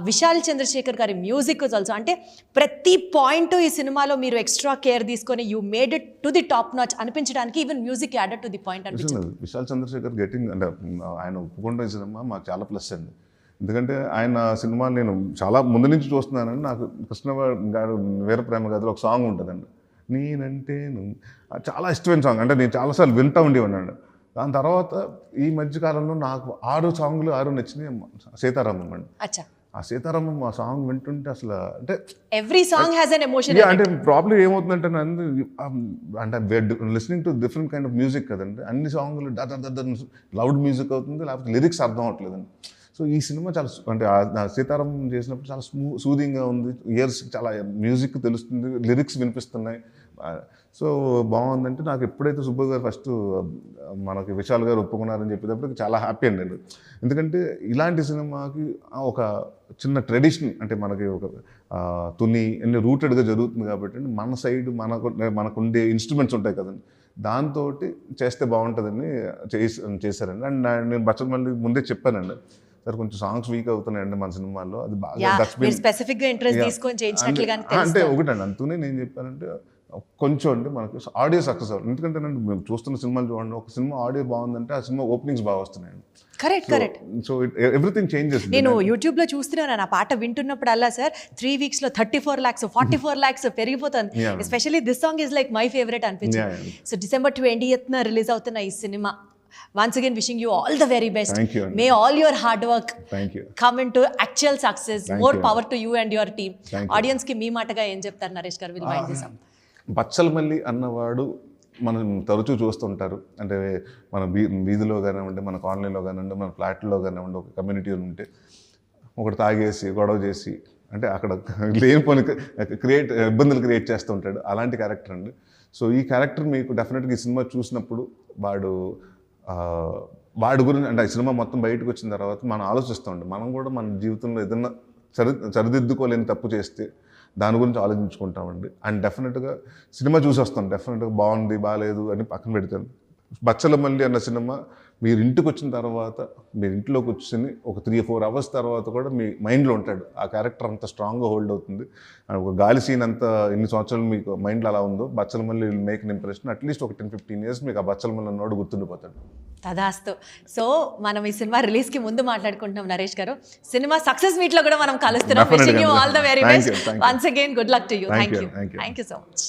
విశాల్ చంద్రశేఖర్ గారి మ్యూజిక్ ఆల్సో, అంటే ప్రతి పాయింట్ ఈ సినిమాలో మీరు ఎక్స్ట్రా కేర్ తీసుకొని you made it to the top notch అనిపించడానికి even music added to the point అనిపించింది. విశాల్ చంద్రశేఖర్ గెటింగ్ అంటే ఆయన ఒప్పుకుంటే ఈ సినిమా మాకు చాలా ప్లస్ అండి. ఎందుకంటే ఆయన సినిమా నేను చాలా ముందు నుంచి చూస్తున్నానండి. నాకు కృష్ణ గారు వీర ప్రేమ గదిలో ఒక సాంగ్ ఉంటుందండి, నేనంటే చాలా ఇష్టమైన సాంగ్, అంటే నేను చాలాసార్లు వింటూ ఉండేవాడిని. దాని తర్వాత ఈ మధ్యకాలంలో నాకు 6 సాంగ్లు నచ్చినాయి. సీతారామం అండి, ఆ సీతారామం ఆ సాంగ్ వింటుంటే అసలు అంటే every song has an emotion. అంటే ప్రాబ్లం ఏమవుతుందంటే అంటే listening to different kind of music కదండి. అన్ని సాంగ్లు లౌడ్ మ్యూజిక్ అవుతుంది, లేకపోతే లిరిక్స్ అర్థం అవ్వట్లేదండి. సో ఈ సినిమా చాలా అంటే సీతారామం చేసినప్పుడు చాలా సూదింగ్గా ఉంది, ఇయర్స్కి చాలా మ్యూజిక్ తెలుస్తుంది, లిరిక్స్ వినిపిస్తున్నాయి. సో బాగుందంటే నాకు ఎప్పుడైతే సుబ్బు గారు ఫస్ట్ మనకి విశాల్ గారు ఒప్పుకున్నారని చెప్పేటప్పుడు చాలా హ్యాపీ అండి నేను. ఎందుకంటే ఇలాంటి సినిమాకి ఒక చిన్న ట్రెడిషన్ అంటే మనకి ఒక తుని అన్ని రూటెడ్గా జరుగుతుంది కాబట్టి మన సైడ్ మనకు ఉండే ఇన్స్ట్రుమెంట్స్ ఉంటాయి కదండి, దాంతో చేస్తే బాగుంటుందని చేశారండి. అండ్ నేను బచ్చల మల్లి ముందే చెప్పానండి, సార్ కొంచెం సాంగ్స్ వీక్ అవుతున్నాయండి మన సినిమాలో, అది బాగా యా that's మీరు been- స్పెసిఫిక్ గా ఇంట్రెస్ట్ Yeah. తీసుకొని చేయించినట్లుగానే అంటే తెలుస్తుంది. ఒకటండి అంతూనే నేను చెప్పానంటే కొంచెం అంటే మనకు ఆడియో సక్సెస్ అవ్వాలి. ఎందుకంటే మేము చూస్తున్న సినిమాలు చూడండి, ఒక సినిమా ఆడియో బాగుందంటే ఆ సినిమా ఓపెనింగ్స్ బాగా వస్తున్నాయండి. Correct so everything changes. నేను యూట్యూబ్ లో చూస్తున్నాను నా పాట వింటున్నప్పుడు అలా సార్ 3 weeks లో 34 lakhs 44 lakhs పెరిగిపోతుంది. Yeah. Especially this song is like my favourite అనిపించింది. Yeah. So December 20th release అవుతున్న ఈ cinema, once again wishing you all the very best. Thank you. May all your hard work thank you. Come in to actual success. Thank more you. Power to you and your team. Thank you. Audience కి మీ మాటగా ఏం చెప్తారు నరేష్ గారు? Will mind this up. Bachhala Malli అన్నవాడు మనం తరచూ చూస్తుంటారు. అంటే మన వీధిలో కానివ్వండి, మన కాలనీలో కానివ్వండి, మన ఫ్లాట్లో కానివ్వండి, ఒక కమ్యూనిటీ ఉంటే ఒకటి తాగేసి గొడవ చేసి అంటే అక్కడ లేని పని ఇబ్బందులు క్రియేట్ చేస్తూ ఉంటాడు. అలాంటి క్యారెక్టర్ అండి. సో ఈ క్యారెక్టర్ మీకు డెఫినెట్గా ఈ సినిమా చూసినప్పుడు వాడి గురించి అంటే ఈ సినిమా మొత్తం బయటకు వచ్చిన తర్వాత మనం ఆలోచిస్తూ ఉంటాం. మనం కూడా మన జీవితంలో ఏదైనా సరిదిద్దుకోలేని తప్పు చేస్తే దాని గురించి ఆలోచించుకుంటామండి. అండ్ డెఫినెట్గా సినిమా చూసి వస్తాం, డెఫినెట్గా బాగుంది బాగాలేదు అని పక్కన పెడతాను. బచ్చలమల్లి అన్న సినిమా మీరు ఇంటికి వచ్చిన తర్వాత, మీరు ఇంట్లోకి వచ్చి ఒక 3-4 hours తర్వాత కూడా మీ మైండ్లో ఉంటాడు. ఆ క్యారెక్టర్ అంత స్ట్రాంగ్గా హోల్డ్ అవుతుంది. ఒక గాలి సీన్ అంత ఎన్ని సంవత్సరాలు మీకు మైండ్లో అలా ఉందో, Bachhala Malli will make an impression. At least ఒక 10-15 years మీకు ఆ బచ్చలమల్లి అన్నోడు గుర్తుండిపోతాడు. తదాస్తు. సో మనం ఈ సినిమా రిలీజ్ కి ముందు మాట్లాడుకుంటున్నాం నరేష్ గారు. సినిమా సక్సెస్ మీట్ లో కూడా మనం కలుస్తున్నాం. Wishing you all the very best. Once again good luck to you. Thank you so much.